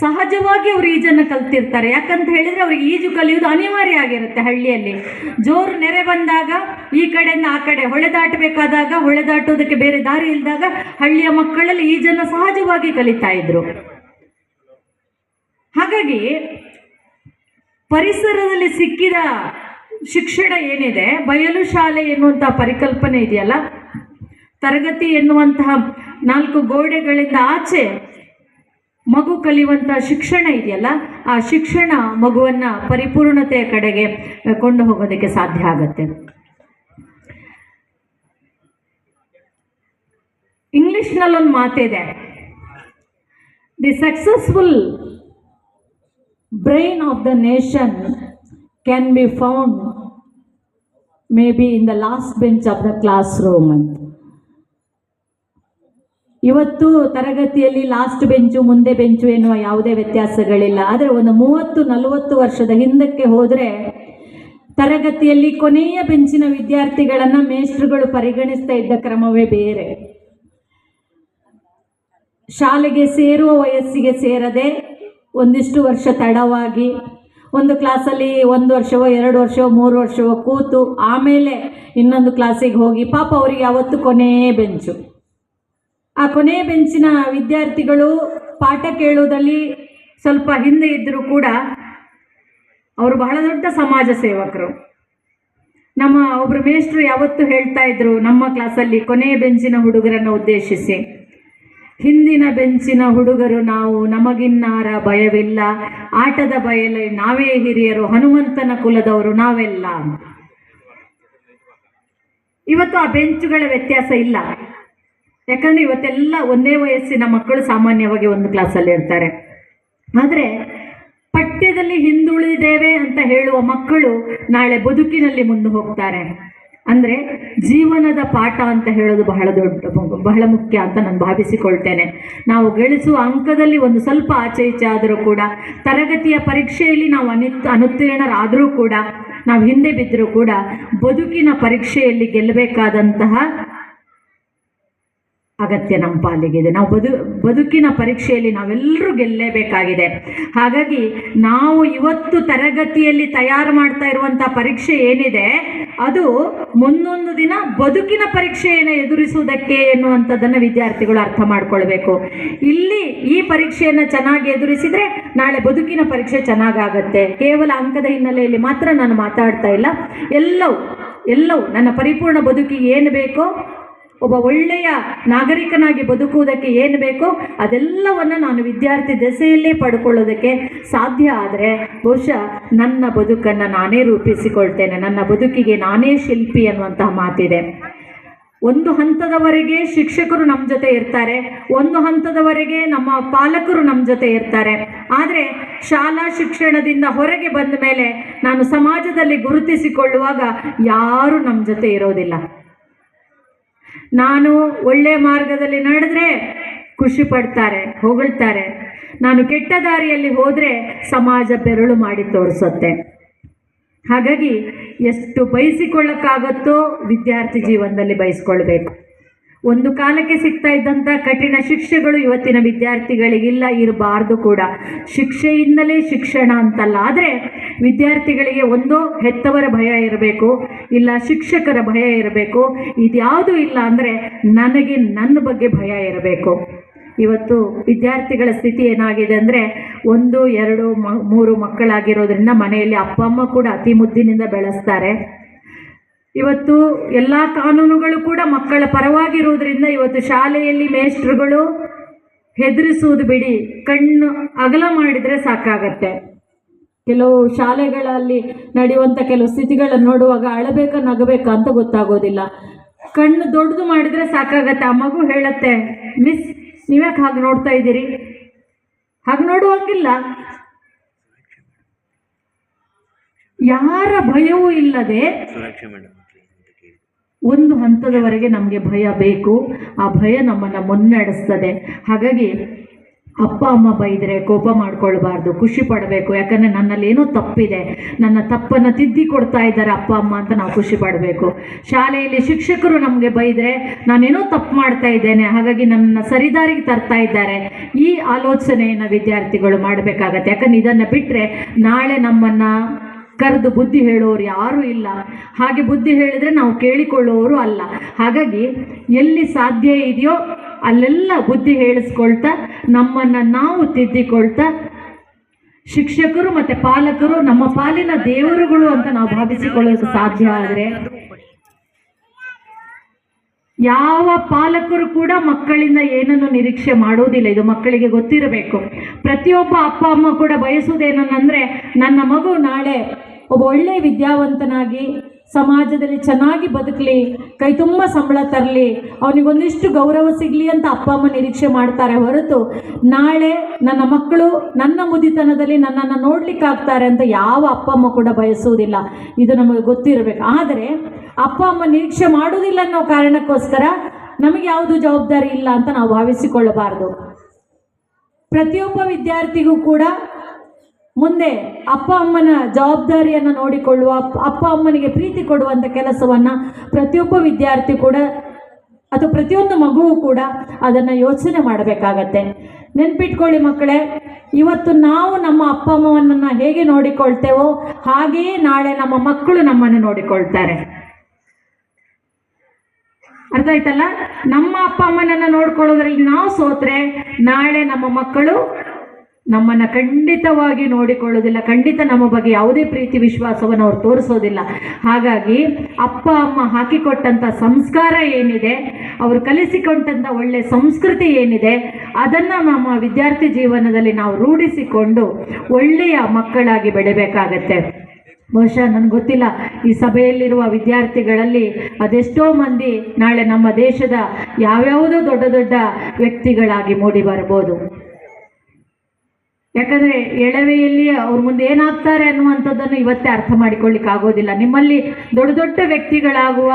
ಸಹಜವಾಗಿ ಅವರು ಈಜನ್ನು ಕಲ್ತಿರ್ತಾರೆ. ಯಾಕಂತ ಹೇಳಿದರೆ ಅವರಿಗೆ ಈಜು ಕಲಿಯುವುದು ಅನಿವಾರ್ಯ ಆಗಿರುತ್ತೆ. ಹಳ್ಳಿಯಲ್ಲಿ ಜೋರು ನೆರೆ ಬಂದಾಗ ಈ ಕಡೆಯಿಂದ ಆ ಕಡೆ ಹೊಳೆ ದಾಟಬೇಕಾದಾಗ ಹೊಳೆ ದಾಟೋದಕ್ಕೆ ಬೇರೆ ದಾರಿ ಇಲ್ಲದಾಗ ಹಳ್ಳಿಯ ಮಕ್ಕಳಲ್ಲಿ ಈಜನ್ನು ಸಹಜವಾಗಿ ಕಲಿತಾ ಇದ್ರು. ಹಾಗಾಗಿ ಪರಿಸರದಲ್ಲಿ ಸಿಕ್ಕಿದ ಶಿಕ್ಷಣ ಏನಿದೆ, ಬಯಲು ಶಾಲೆ ಎನ್ನುವಂಥ ಪರಿಕಲ್ಪನೆ ಇದೆಯಲ್ಲ, ತರಗತಿ ಎನ್ನುವಂತಹ 4 ಗೋಡೆಗಳಿಂದ ಆಚೆ ಮಗು ಕಲಿಯುವಂತಹ ಶಿಕ್ಷಣ ಇದೆಯಲ್ಲ, ಆ ಶಿಕ್ಷಣ ಮಗುವನ್ನು ಪರಿಪೂರ್ಣತೆಯ ಕಡೆಗೆ ಕೊಂಡು ಹೋಗೋದಕ್ಕೆ ಸಾಧ್ಯ ಆಗುತ್ತೆ. ಇಂಗ್ಲಿಷ್ನಲ್ಲಿ ಒಂದು ಮಾತಿದೆ, the successful brain of the nation can be found may be in the last bench of the class room ಅಂತ. ಇವತ್ತು ತರಗತಿಯಲ್ಲಿ ಲಾಸ್ಟ್ ಬೆಂಚು ಮುಂದೆ ಬೆಂಚು ಎನ್ನುವ ಯಾವುದೇ ವ್ಯತ್ಯಾಸಗಳಿಲ್ಲ. ಆದರೆ ಒಂದು 30-40 ವರ್ಷದ ಹಿಂದಕ್ಕೆ ಹೋದರೆ ತರಗತಿಯಲ್ಲಿ ಕೊನೆಯ ಬೆಂಚಿನ ವಿದ್ಯಾರ್ಥಿಗಳನ್ನು ಮೇಷ್ಟ್ರುಗಳು ಪರಿಗಣಿಸ್ತಾ ಇದ್ದ ಕ್ರಮವೇ ಬೇರೆ. ಶಾಲೆಗೆ ಸೇರುವ ವಯಸ್ಸಿಗೆ ಸೇರದೆ ಒಂದಿಷ್ಟು ವರ್ಷ ತಡವಾಗಿ ಒಂದು ಕ್ಲಾಸಲ್ಲಿ 1 ವರ್ಷವೋ 2 ವರ್ಷವೋ 3 ವರ್ಷವೋ ಕೂತು ಆಮೇಲೆ ಇನ್ನೊಂದು ಕ್ಲಾಸಿಗೆ ಹೋಗಿ, ಪಾಪ ಅವರಿಗೆ ಅವತ್ತು ಕೊನೆಯ ಬೆಂಚು. ಆ ಕೊನೆಯ ಬೆಂಚಿನ ವಿದ್ಯಾರ್ಥಿಗಳು ಪಾಠ ಕೇಳುವುದಲ್ಲಿ ಸ್ವಲ್ಪ ಹಿಂದೆ ಇದ್ದರೂ ಕೂಡ ಅವರು ಬಹಳ ದೊಡ್ಡ ಸಮಾಜ ಸೇವಕರು. ನಮ್ಮ ಒಬ್ಬರು ಮೇಷ್ಟ್ರು ಯಾವತ್ತೂ ಹೇಳ್ತಾ ಇದ್ರು ನಮ್ಮ ಕ್ಲಾಸಲ್ಲಿ ಕೊನೆಯ ಬೆಂಚಿನ ಹುಡುಗರನ್ನು ಉದ್ದೇಶಿಸಿ, ಹಿಂದಿನ ಬೆಂಚಿನ ಹುಡುಗರು ನಾವು, ನಮಗಿನ್ನಾರ ಭಯವಿಲ್ಲ, ಆಟದ ಬಯಲು ನಾವೇ ಹಿರಿಯರು, ಹನುಮಂತನ ಕುಲದವರು ನಾವೆಲ್ಲ. ಇವತ್ತು ಆ ಬೆಂಚುಗಳ ವ್ಯತ್ಯಾಸ ಇಲ್ಲ. ಯಾಕಂದರೆ ಇವತ್ತೆಲ್ಲ ಒಂದೇ ವಯಸ್ಸಿನ ಮಕ್ಕಳು ಸಾಮಾನ್ಯವಾಗಿ ಒಂದು ಕ್ಲಾಸಲ್ಲಿ ಇರ್ತಾರೆ. ಆದರೆ ಪಠ್ಯದಲ್ಲಿ ಹಿಂದುಳಿದೇವೆ ಅಂತ ಹೇಳುವ ಮಕ್ಕಳು ನಾಳೆ ಬದುಕಿನಲ್ಲಿ ಮುಂದೆ ಹೋಗ್ತಾರೆ. ಅಂದರೆ ಜೀವನದ ಪಾಠ ಅಂತ ಹೇಳೋದು ಬಹಳ ಮುಖ್ಯ ಅಂತ ನಾನು ಭಾವಿಸಿಕೊಳ್ತೇನೆ. ನಾವು ಗಳಿಸುವ ಅಂಕದಲ್ಲಿ ಒಂದು ಸ್ವಲ್ಪ ಆಚೆ ಈಚೆ ಆದರೂ ಕೂಡ, ತರಗತಿಯ ಪರೀಕ್ಷೆಯಲ್ಲಿ ನಾವು ಅನುತ್ತೀರ್ಣರಾದರೂ ಕೂಡ, ನಾವು ಹಿಂದೆ ಬಿದ್ದರೂ ಕೂಡ, ಬದುಕಿನ ಪರೀಕ್ಷೆಯಲ್ಲಿ ಗೆಲ್ಲಬೇಕಾದಂತಹ ಅಗತ್ಯ ನಮ್ಮ ಪಾಲಿಗಿದೆ. ನಾವು ಬದುಕಿನ ಪರೀಕ್ಷೆಯಲ್ಲಿ ನಾವೆಲ್ಲರೂ ಗೆಲ್ಲೇಬೇಕಾಗಿದೆ. ಹಾಗಾಗಿ ನಾವು ಇವತ್ತು ತರಗತಿಯಲ್ಲಿ ತಯಾರು ಮಾಡ್ತಾ ಇರುವಂಥ ಪರೀಕ್ಷೆ ಏನಿದೆ, ಅದು ಮುಂದೊಂದು ದಿನ ಬದುಕಿನ ಪರೀಕ್ಷೆಯನ್ನು ಎದುರಿಸುವುದಕ್ಕೆ ಎನ್ನುವಂಥದ್ದನ್ನು ವಿದ್ಯಾರ್ಥಿಗಳು ಅರ್ಥ ಮಾಡ್ಕೊಳ್ಬೇಕು. ಇಲ್ಲಿ ಈ ಪರೀಕ್ಷೆಯನ್ನು ಚೆನ್ನಾಗಿ ಎದುರಿಸಿದರೆ ನಾಳೆ ಬದುಕಿನ ಪರೀಕ್ಷೆ ಚೆನ್ನಾಗಾಗತ್ತೆ. ಕೇವಲ ಅಂಕದ ಹಿನ್ನೆಲೆಯಲ್ಲಿ ಮಾತ್ರ ನಾನು ಮಾತಾಡ್ತಾ ಇಲ್ಲ. ಎಲ್ಲವೂ ನನ್ನ ಪರಿಪೂರ್ಣ ಬದುಕಿಗೆ ಏನು ಬೇಕೋ, ಒಬ್ಬ ಒಳ್ಳೆಯ ನಾಗರಿಕನಾಗಿ ಬದುಕುವುದಕ್ಕೆ ಏನು ಬೇಕೋ ಅದೆಲ್ಲವನ್ನು ನಾನು ವಿದ್ಯಾರ್ಥಿ ದೆಸೆಯಲ್ಲೇ ಪಡ್ಕೊಳ್ಳೋದಕ್ಕೆ ಸಾಧ್ಯ ಆದರೆ ಬಹುಶಃ ನನ್ನ ಬದುಕನ್ನು ನಾನೇ ರೂಪಿಸಿಕೊಳ್ತೇನೆ, ನನ್ನ ಬದುಕಿಗೆ ನಾನೇ ಶಿಲ್ಪಿ ಅನ್ನುವಂತಹ ಮಾತಿದೆ. ಒಂದು ಹಂತದವರೆಗೆ ಶಿಕ್ಷಕರು ನಮ್ಮ ಜೊತೆ ಇರ್ತಾರೆ, ಒಂದು ಹಂತದವರೆಗೆ ನಮ್ಮ ಪಾಲಕರು ನಮ್ಮ ಜೊತೆ ಇರ್ತಾರೆ. ಆದರೆ ಶಾಲಾ ಶಿಕ್ಷಣದಿಂದ ಹೊರಗೆ ಬಂದ ಮೇಲೆ ನಾನು ಸಮಾಜದಲ್ಲಿ ಗುರುತಿಸಿಕೊಳ್ಳುವಾಗ ಯಾರೂ ನಮ್ಮ ಜೊತೆ ಇರೋದಿಲ್ಲ. ನಾನು ಒಳ್ಳೆಯ ಮಾರ್ಗದಲ್ಲಿ ನಡೆದ್ರೆ ಖುಷಿ ಪಡ್ತಾರೆ, ಹೊಗಳ್ತಾರೆ. ನಾನು ಕೆಟ್ಟ ದಾರಿಯಲ್ಲಿ ಹೋದರೆ ಸಮಾಜ ಬೆರಳು ಮಾಡಿ ತೋರಿಸುತ್ತೆ. ಹಾಗಾಗಿ ಎಷ್ಟು ಬಯಸಿಕೊಳ್ಳಕ್ಕಾಗತ್ತೋ ವಿದ್ಯಾರ್ಥಿ ಜೀವನದಲ್ಲಿ ಬಯಸ್ಕೊಳ್ಬೇಕು. ಒಂದು ಕಾಲಕ್ಕೆ ಸಿಗ್ತಾ ಇದ್ದಂಥ ಕಠಿಣ ಶಿಕ್ಷೆಗಳು ಇವತ್ತಿನ ವಿದ್ಯಾರ್ಥಿಗಳಿಗಿಲ್ಲ, ಇರಬಾರ್ದು ಕೂಡ. ಶಿಕ್ಷೆಯಿಂದಲೇ ಶಿಕ್ಷಣ ಅಂತಲ್ಲ, ಆದರೆ ವಿದ್ಯಾರ್ಥಿಗಳಿಗೆ ಒಂದೋ ಹೆತ್ತವರ ಭಯ ಇರಬೇಕು, ಇಲ್ಲ ಶಿಕ್ಷಕರ ಭಯ ಇರಬೇಕು. ಇದ್ಯಾವುದೂ ಇಲ್ಲ ಅಂದರೆ ನನಗೆ ನನ್ನ ಬಗ್ಗೆ ಭಯ ಇರಬೇಕು. ಇವತ್ತು ವಿದ್ಯಾರ್ಥಿಗಳ ಸ್ಥಿತಿ ಏನಾಗಿದೆ ಅಂದರೆ 1, 2, 3 ಮಕ್ಕಳಾಗಿರೋದ್ರಿಂದ ಮನೆಯಲ್ಲಿ ಅಪ್ಪ ಅಮ್ಮ ಕೂಡ ಅತಿ ಮುದ್ದಿನಿಂದ ಬೆಳೆಸ್ತಾರೆ. ಇವತ್ತು ಎಲ್ಲ ಕಾನೂನುಗಳು ಕೂಡ ಮಕ್ಕಳ ಪರವಾಗಿರುವುದರಿಂದ ಇವತ್ತು ಶಾಲೆಯಲ್ಲಿ ಮೇಷ್ಟ್ರುಗಳು ಹೆದರಿಸುವುದು ಬಿಡಿ, ಕಣ್ಣು ಅಗಲ ಮಾಡಿದರೆ ಸಾಕಾಗತ್ತೆ. ಕೆಲವು ಶಾಲೆಗಳಲ್ಲಿ ನಡೆಯುವಂಥ ಕೆಲವು ಸ್ಥಿತಿಗಳನ್ನು ನೋಡುವಾಗ ಅಳಬೇಕಾ ನಗಬೇಕಾ ಅಂತ ಗೊತ್ತಾಗೋದಿಲ್ಲ. ಕಣ್ಣು ದೊಡ್ಡದು ಮಾಡಿದರೆ ಸಾಕಾಗತ್ತೆ. ಆ ಮಗು ಹೇಳುತ್ತೆ, ಮಿಸ್ ನೀವ್ಯಾಕೆ ಹಾಗೆ ನೋಡ್ತಾ ಇದ್ದೀರಿ? ಹಾಗೆ ನೋಡುವಂಗಿಲ್ಲ. ಯಾರ ಭಯವೂ ಇಲ್ಲದೆ ಒಂದು ಹಂತದವರೆಗೆ ನಮಗೆ ಭಯ ಬೇಕು. ಆ ಭಯ ನಮ್ಮನ್ನು ಮುನ್ನಡೆಸ್ತದೆ. ಹಾಗಾಗಿ ಅಪ್ಪ ಅಮ್ಮ ಬೈದರೆ ಕೋಪ ಮಾಡ್ಕೊಳ್ಬಾರ್ದು, ಖುಷಿ ಪಡಬೇಕು. ಯಾಕಂದರೆ ನನ್ನಲ್ಲಿ ಏನೋ ತಪ್ಪಿದೆ, ನನ್ನ ತಪ್ಪನ್ನು ತಿದ್ದಿ ಕೊಡ್ತಾ ಇದ್ದಾರೆ ಅಪ್ಪ ಅಮ್ಮ ಅಂತ ನಾವು ಖುಷಿ ಪಡಬೇಕು. ಶಾಲೆಯಲ್ಲಿ ಶಿಕ್ಷಕರು ನಮಗೆ ಬೈದರೆ ನಾನೇನೋ ತಪ್ಪು ಮಾಡ್ತಾ ಇದ್ದೇನೆ, ಹಾಗಾಗಿ ನನ್ನನ್ನು ಸರಿದಾರಿಗೆ ತರ್ತಾ ಇದ್ದಾರೆ, ಈ ಆಲೋಚನೆಯನ್ನು ವಿದ್ಯಾರ್ಥಿಗಳು ಮಾಡಬೇಕಾಗತ್ತೆ. ಯಾಕಂದ್ರೆ ಇದನ್ನು ಬಿಟ್ಟರೆ ನಾಳೆ ನಮ್ಮನ್ನು ಕರೆದು ಬುದ್ಧಿ ಹೇಳೋರು ಯಾರೂ ಇಲ್ಲ. ಹಾಗೆ ಬುದ್ಧಿ ಹೇಳಿದರೆ ನಾವು ಕೇಳಿಕೊಳ್ಳೋರು ಅಲ್ಲ. ಹಾಗಾಗಿ ಎಲ್ಲಿ ಸಾಧ್ಯ ಇದೆಯೋ ಅಲ್ಲೆಲ್ಲ ಬುದ್ಧಿ ಹೇಳಿಸ್ಕೊಳ್ತಾ ನಮ್ಮನ್ನು ನಾವು ತಿದ್ದಿಕೊಳ್ತಾ, ಶಿಕ್ಷಕರು ಮತ್ತು ಪಾಲಕರು ನಮ್ಮ ಪಾಲಿನ ದೇವರುಗಳು ಅಂತ ನಾವು ಭಾವಿಸಿಕೊಳ್ಳೋದು ಸಾಧ್ಯ. ಆದರೆ ಯಾವ ಪಾಲಕರು ಕೂಡ ಮಕ್ಕಳಿಂದ ಏನನ್ನು ನಿರೀಕ್ಷೆ ಮಾಡೋದಿಲ್ಲ. ಇದು ಮಕ್ಕಳಿಗೆ ಗೊತ್ತಿರಬೇಕು. ಪ್ರತಿಯೊಬ್ಬ ಅಪ್ಪ ಅಮ್ಮ ಕೂಡ ಬಯಸುವುದೇನಂದರೆ ನನ್ನ ಮಗು ನಾಳೆ ಒಬ್ಬ ಒಳ್ಳೆಯ ವಿದ್ಯಾವಂತನಾಗಿ ಸಮಾಜದಲ್ಲಿ ಚೆನ್ನಾಗಿ ಬದುಕಲಿ, ಕೈ ತುಂಬ ಸಂಬಳ ತರಲಿ, ಅವನಿಗೊಂದಿಷ್ಟು ಗೌರವ ಸಿಗಲಿ ಅಂತ ಅಪ್ಪ ಅಮ್ಮ ನಿರೀಕ್ಷೆ ಮಾಡ್ತಾರೆ ಹೊರತು ನಾಳೆ ನನ್ನ ಮಕ್ಕಳು ನನ್ನ ಮುದಿತನದಲ್ಲಿ ನನ್ನನ್ನು ನೋಡ್ಲಿಕ್ಕಾಗ್ತಾರೆ ಅಂತ ಯಾವ ಅಪ್ಪ ಅಮ್ಮ ಕೂಡ ಬಯಸುವುದಿಲ್ಲ. ಇದು ನಮಗೆ ಗೊತ್ತಿರಬೇಕು. ಆದರೆ ಅಪ್ಪ ಅಮ್ಮ ನಿರೀಕ್ಷೆ ಮಾಡುವುದಿಲ್ಲ ಅನ್ನೋ ಕಾರಣಕ್ಕೋಸ್ಕರ ನಮಗೆ ಯಾವುದು ಜವಾಬ್ದಾರಿ ಇಲ್ಲ ಅಂತ ನಾವು ಭಾವಿಸಿಕೊಳ್ಳಬಾರ್ದು. ಪ್ರತಿಯೊಬ್ಬ ವಿದ್ಯಾರ್ಥಿಗೂ ಕೂಡ ಮುಂದೆ ಅಪ್ಪ ಅಮ್ಮನ ಜವಾಬ್ದಾರಿಯನ್ನು ನೋಡಿಕೊಳ್ಳುವ, ಅಪ್ಪ ಅಮ್ಮನಿಗೆ ಪ್ರೀತಿ ಕೊಡುವಂಥ ಕೆಲಸವನ್ನು ಪ್ರತಿಯೊಬ್ಬ ವಿದ್ಯಾರ್ಥಿ ಕೂಡ ಅಥವಾ ಪ್ರತಿಯೊಂದು ಮಗುವು ಕೂಡ ಅದನ್ನು ಯೋಚನೆ ಮಾಡಬೇಕಾಗತ್ತೆ. ನೆನ್ಪಿಟ್ಕೊಳ್ಳಿ ಮಕ್ಕಳೇ, ಇವತ್ತು ನಾವು ನಮ್ಮ ಅಪ್ಪ ಅಮ್ಮನನ್ನು ಹೇಗೆ ನೋಡಿಕೊಳ್ತೇವೋ ಹಾಗೆಯೇ ನಾಳೆ ನಮ್ಮ ಮಕ್ಕಳು ನಮ್ಮನ್ನು ನೋಡಿಕೊಳ್ತಾರೆ. ಅರ್ಥ ಆಯ್ತಲ್ಲ? ನಮ್ಮ ಅಪ್ಪ ಅಮ್ಮನನ್ನು ನೋಡ್ಕೊಳ್ಳೋದ್ರಲ್ಲಿ ನಾವು ಸೋತ್ರೆ ನಾಳೆ ನಮ್ಮ ಮಕ್ಕಳು ನಮ್ಮನ್ನು ಖಂಡಿತವಾಗಿ ನೋಡಿಕೊಳ್ಳೋದಿಲ್ಲ, ಖಂಡಿತ ನಮ್ಮ ಬಗ್ಗೆ ಯಾವುದೇ ಪ್ರೀತಿ ವಿಶ್ವಾಸವನ್ನು ಅವ್ರು ತೋರಿಸೋದಿಲ್ಲ. ಹಾಗಾಗಿ ಅಪ್ಪ ಅಮ್ಮ ಹಾಕಿಕೊಟ್ಟಂಥ ಸಂಸ್ಕಾರ ಏನಿದೆ, ಅವರು ಕಲಿಸಿಕೊಟ್ಟಂಥ ಒಳ್ಳೆಯ ಸಂಸ್ಕೃತಿ ಏನಿದೆ, ಅದನ್ನು ನಮ್ಮ ವಿದ್ಯಾರ್ಥಿ ಜೀವನದಲ್ಲಿ ನಾವು ರೂಢಿಸಿಕೊಂಡು ಒಳ್ಳೆಯ ಮಕ್ಕಳಾಗಿ ಬೆಳಿಬೇಕಾಗತ್ತೆ. ಬಹುಶಃ ನನಗೆ ಗೊತ್ತಿಲ್ಲ, ಈ ಸಭೆಯಲ್ಲಿರುವ ವಿದ್ಯಾರ್ಥಿಗಳಲ್ಲಿ ಅದೆಷ್ಟೋ ಮಂದಿ ನಾಳೆ ನಮ್ಮ ದೇಶದ ಯಾವ್ಯಾವುದೋ ದೊಡ್ಡ ದೊಡ್ಡ ವ್ಯಕ್ತಿಗಳಾಗಿ ಮೂಡಿ ಬರ್ಬೋದು. ಯಾಕಂದರೆ ಎಳವೆಯಲ್ಲಿ ಅವ್ರ ಮುಂದೆ ಏನಾಗ್ತಾರೆ ಅನ್ನುವಂಥದ್ದನ್ನು ಇವತ್ತೇ ಅರ್ಥ ಮಾಡಿಕೊಳ್ಳಿಕ್ಕೆ ಆಗೋದಿಲ್ಲ. ನಿಮ್ಮಲ್ಲಿ ದೊಡ್ಡ ದೊಡ್ಡ ವ್ಯಕ್ತಿಗಳಾಗುವ,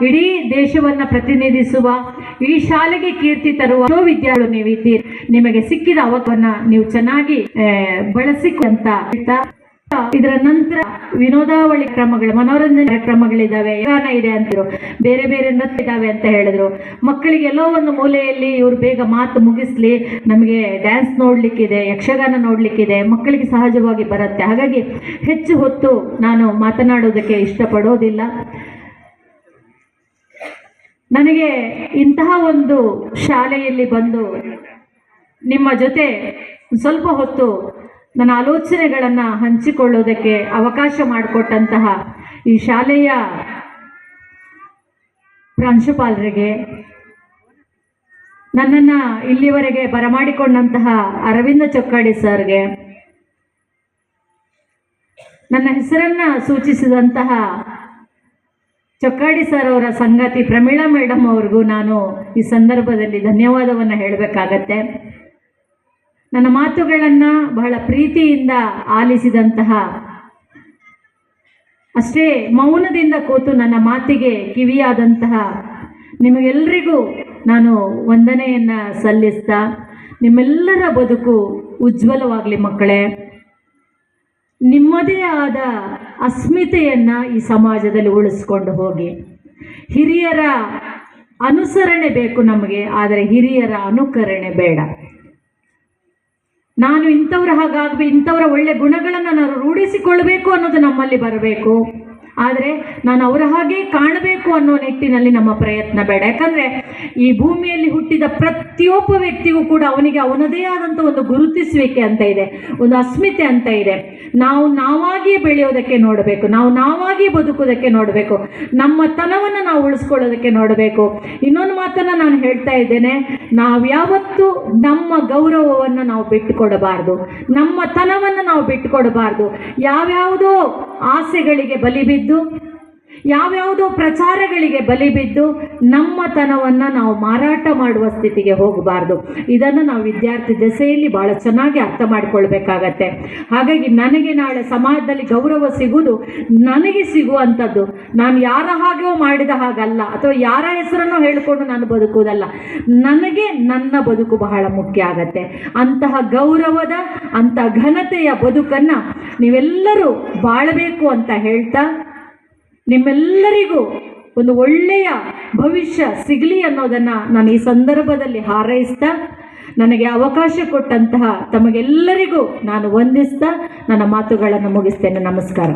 ಇಡೀ ದೇಶವನ್ನು ಪ್ರತಿನಿಧಿಸುವ, ಈ ಶಾಲೆಗೆ ಕೀರ್ತಿ ತರುವ ವಿದ್ಯಾರ್ಥಿಗಳು ನೀವಿದ್ದೀರಿ. ನಿಮಗೆ ಸಿಕ್ಕಿದ ಅವಕಾಶವನ್ನು ನೀವು ಚೆನ್ನಾಗಿ ಬಳಸಿಕೊಂತ ಹೇಳ್ತಾ, ಇದರ ನಂತರ ವಿನೋದಾವಳಿ ಕ್ರಮಗಳು, ಮನೋರಂಜನೆ ಕಾರ್ಯಕ್ರಮಗಳಿದ್ದಾವೆ, ಗಾನ ಇದೆ ಅಂತಿರು, ಬೇರೆ ಬೇರೆ ನೃತ್ಯ ಇದ್ದಾವೆ ಅಂತ ಹೇಳಿದ್ರು. ಮಕ್ಕಳಿಗೆ ಎಲ್ಲೋ ಒಂದು ಮೂಲೆಯಲ್ಲಿ ಇವರು ಬೇಗ ಮಾತು ಮುಗಿಸ್ಲಿ, ನಮಗೆ ಡ್ಯಾನ್ಸ್ ನೋಡ್ಲಿಕ್ಕಿದೆ, ಯಕ್ಷಗಾನ ನೋಡ್ಲಿಕ್ಕಿದೆ, ಮಕ್ಕಳಿಗೆ ಸಹಜವಾಗಿ ಬರುತ್ತೆ. ಹಾಗಾಗಿ ಹೆಚ್ಚು ಹೊತ್ತು ನಾನು ಮಾತನಾಡೋದಕ್ಕೆ ಇಷ್ಟಪಡೋದಿಲ್ಲ. ನನಗೆ ಇಂತಹ ಒಂದು ಶಾಲೆಯಲ್ಲಿ ಬಂದು ನಿಮ್ಮ ಜೊತೆ ಸ್ವಲ್ಪ ಹೊತ್ತು ನನ್ನ ಆಲೋಚನೆಗಳನ್ನು ಹಂಚಿಕೊಳ್ಳೋದಕ್ಕೆ ಅವಕಾಶ ಮಾಡಿಕೊಟ್ಟಂತಹ ಈ ಶಾಲೆಯ ಪ್ರಾಂಶುಪಾಲರಿಗೆ, ನನ್ನನ್ನು ಇಲ್ಲಿವರೆಗೆ ಬರಮಾಡಿಕೊಂಡಂತಹ ಅರವಿಂದ ಚೊಕ್ಕಾಡಿ ಸರ್ಗೆ, ನನ್ನ ಹೆಸರನ್ನು ಸೂಚಿಸಿದಂತಹ ಚೊಕ್ಕಾಡಿ ಸರ್ ಅವರ ಸಂಗಾತಿ ಪ್ರಮೀಳಾ ಮೇಡಮ್ ಅವ್ರಿಗೂ ನಾನು ಈ ಸಂದರ್ಭದಲ್ಲಿ ಧನ್ಯವಾದವನ್ನು ಹೇಳಬೇಕಾಗತ್ತೆ. ನನ್ನ ಮಾತುಗಳನ್ನು ಬಹಳ ಪ್ರೀತಿಯಿಂದ ಆಲಿಸಿದಂತಹ, ಅಷ್ಟೇ ಮೌನದಿಂದ ಕೂತು ನನ್ನ ಮಾತಿಗೆ ಕಿವಿಯಾದಂತಹ ನಿಮಗೆಲ್ಲರಿಗೂ ನಾನು ವಂದನೆಯನ್ನು ಸಲ್ಲಿಸ್ತಾ, ನಿಮ್ಮೆಲ್ಲರ ಬದುಕು ಉಜ್ವಲವಾಗಲಿ ಮಕ್ಕಳೇ. ನಿಮ್ಮದೇ ಆದ ಅಸ್ಮಿತೆಯನ್ನು ಈ ಸಮಾಜದಲ್ಲಿ ಉಳಿಸ್ಕೊಂಡು ಹೋಗಿ. ಹಿರಿಯರ ಅನುಸರಣೆ ಬೇಕು ನಮಗೆ, ಆದರೆ ಹಿರಿಯರ ಅನುಕರಣೆ ಬೇಡ. ನಾನು ಇಂಥವ್ರ ಹಾಗಾಗಬೇಕು, ಇಂಥವರ ಒಳ್ಳೆ ಗುಣಗಳನ್ನು ನಾನು ರೂಢಿಸಿಕೊಳ್ಬೇಕು ಅನ್ನೋದು ನಮ್ಮಲ್ಲಿ ಬರಬೇಕು. ಆದರೆ ನಾನು ಅವರ ಹಾಗೆ ಕಾಣಬೇಕು ಅನ್ನೋ ನಿಟ್ಟಿನಲ್ಲಿ ನಮ್ಮ ಪ್ರಯತ್ನ ಬೇಡ. ಯಾಕಂದರೆ ಈ ಭೂಮಿಯಲ್ಲಿ ಹುಟ್ಟಿದ ಪ್ರತಿಯೊಬ್ಬ ವ್ಯಕ್ತಿಗೂ ಕೂಡ ಅವನಿಗೆ ಅವನದೇ ಆದಂಥ ಒಂದು ಗುರುತಿಸುವಿಕೆ ಅಂತ ಇದೆ, ಒಂದು ಅಸ್ಮಿತೆ ಅಂತ ಇದೆ. ನಾವು ನಾವಾಗಿಯೇ ಬೆಳೆಯೋದಕ್ಕೆ ನೋಡಬೇಕು, ನಾವು ನಾವಾಗಿಯೇ ಬದುಕೋದಕ್ಕೆ ನೋಡಬೇಕು, ನಮ್ಮ ತನವನ್ನು ನಾವು ಉಳಿಸ್ಕೊಳ್ಳೋದಕ್ಕೆ ನೋಡಬೇಕು. ಇನ್ನೊಂದು ಮಾತನ್ನು ನಾನು ಹೇಳ್ತಾ ಇದ್ದೇನೆ, ನಾವ್ಯಾವತ್ತೂ ನಮ್ಮ ಗೌರವವನ್ನು ನಾವು ಬಿಟ್ಟುಕೊಡಬಾರ್ದು, ನಮ್ಮ ತನವನ್ನು ನಾವು ಬಿಟ್ಟುಕೊಡಬಾರ್ದು. ಯಾವ್ಯಾವುದೋ ಆಸೆಗಳಿಗೆ ಬಲಿ ಬಿದ್ದು, ಯಾವ್ಯಾವುದೋ ಪ್ರಚಾರಗಳಿಗೆ ಬಲಿ ಬಿದ್ದು ನಮ್ಮ ತನವನ್ನು ನಾವು ಮಾರಾಟ ಮಾಡುವ ಸ್ಥಿತಿಗೆ ಹೋಗಬಾರ್ದು. ಇದನ್ನು ನಾವು ವಿದ್ಯಾರ್ಥಿ ದೆಸೆಯಲ್ಲಿ ಭಾಳ ಚೆನ್ನಾಗಿ ಅರ್ಥ ಮಾಡಿಕೊಳ್ಬೇಕಾಗತ್ತೆ. ಹಾಗಾಗಿ ನನಗೆ ನಾಳೆ ಸಮಾಜದಲ್ಲಿ ಗೌರವ ಸಿಗುವುದು ನನಗೆ ಸಿಗುವಂಥದ್ದು. ನಾನು ಯಾರ ಹಾಗೆಯೋ ಮಾಡಿದ ಹಾಗಲ್ಲ, ಅಥವಾ ಯಾರ ಹೆಸರನ್ನು ಹೇಳಿಕೊಂಡು ನಾನು ಬದುಕುವುದಲ್ಲ. ನನಗೆ ನನ್ನ ಬದುಕು ಬಹಳ ಮುಖ್ಯ ಆಗತ್ತೆ. ಅಂತಹ ಗೌರವದ, ಅಂಥ ಘನತೆಯ ಬದುಕನ್ನು ನೀವೆಲ್ಲರೂ ಬಾಳಬೇಕು ಅಂತ ಹೇಳ್ತಾ, ನಿಮ್ಮೆಲ್ಲರಿಗೂ ಒಂದು ಒಳ್ಳೆಯ ಭವಿಷ್ಯ ಸಿಗಲಿ ಅನ್ನೋದನ್ನು ನಾನು ಈ ಸಂದರ್ಭದಲ್ಲಿ ಹಾರೈಸ್ತಾ, ನನಗೆ ಅವಕಾಶ ಕೊಟ್ಟಂತಹ ತಮಗೆಲ್ಲರಿಗೂ ನಾನು ವಂದಿಸ್ತಾ ನನ್ನ ಮಾತುಗಳನ್ನು ಮುಗಿಸ್ತೇನೆ. ನಮಸ್ಕಾರ.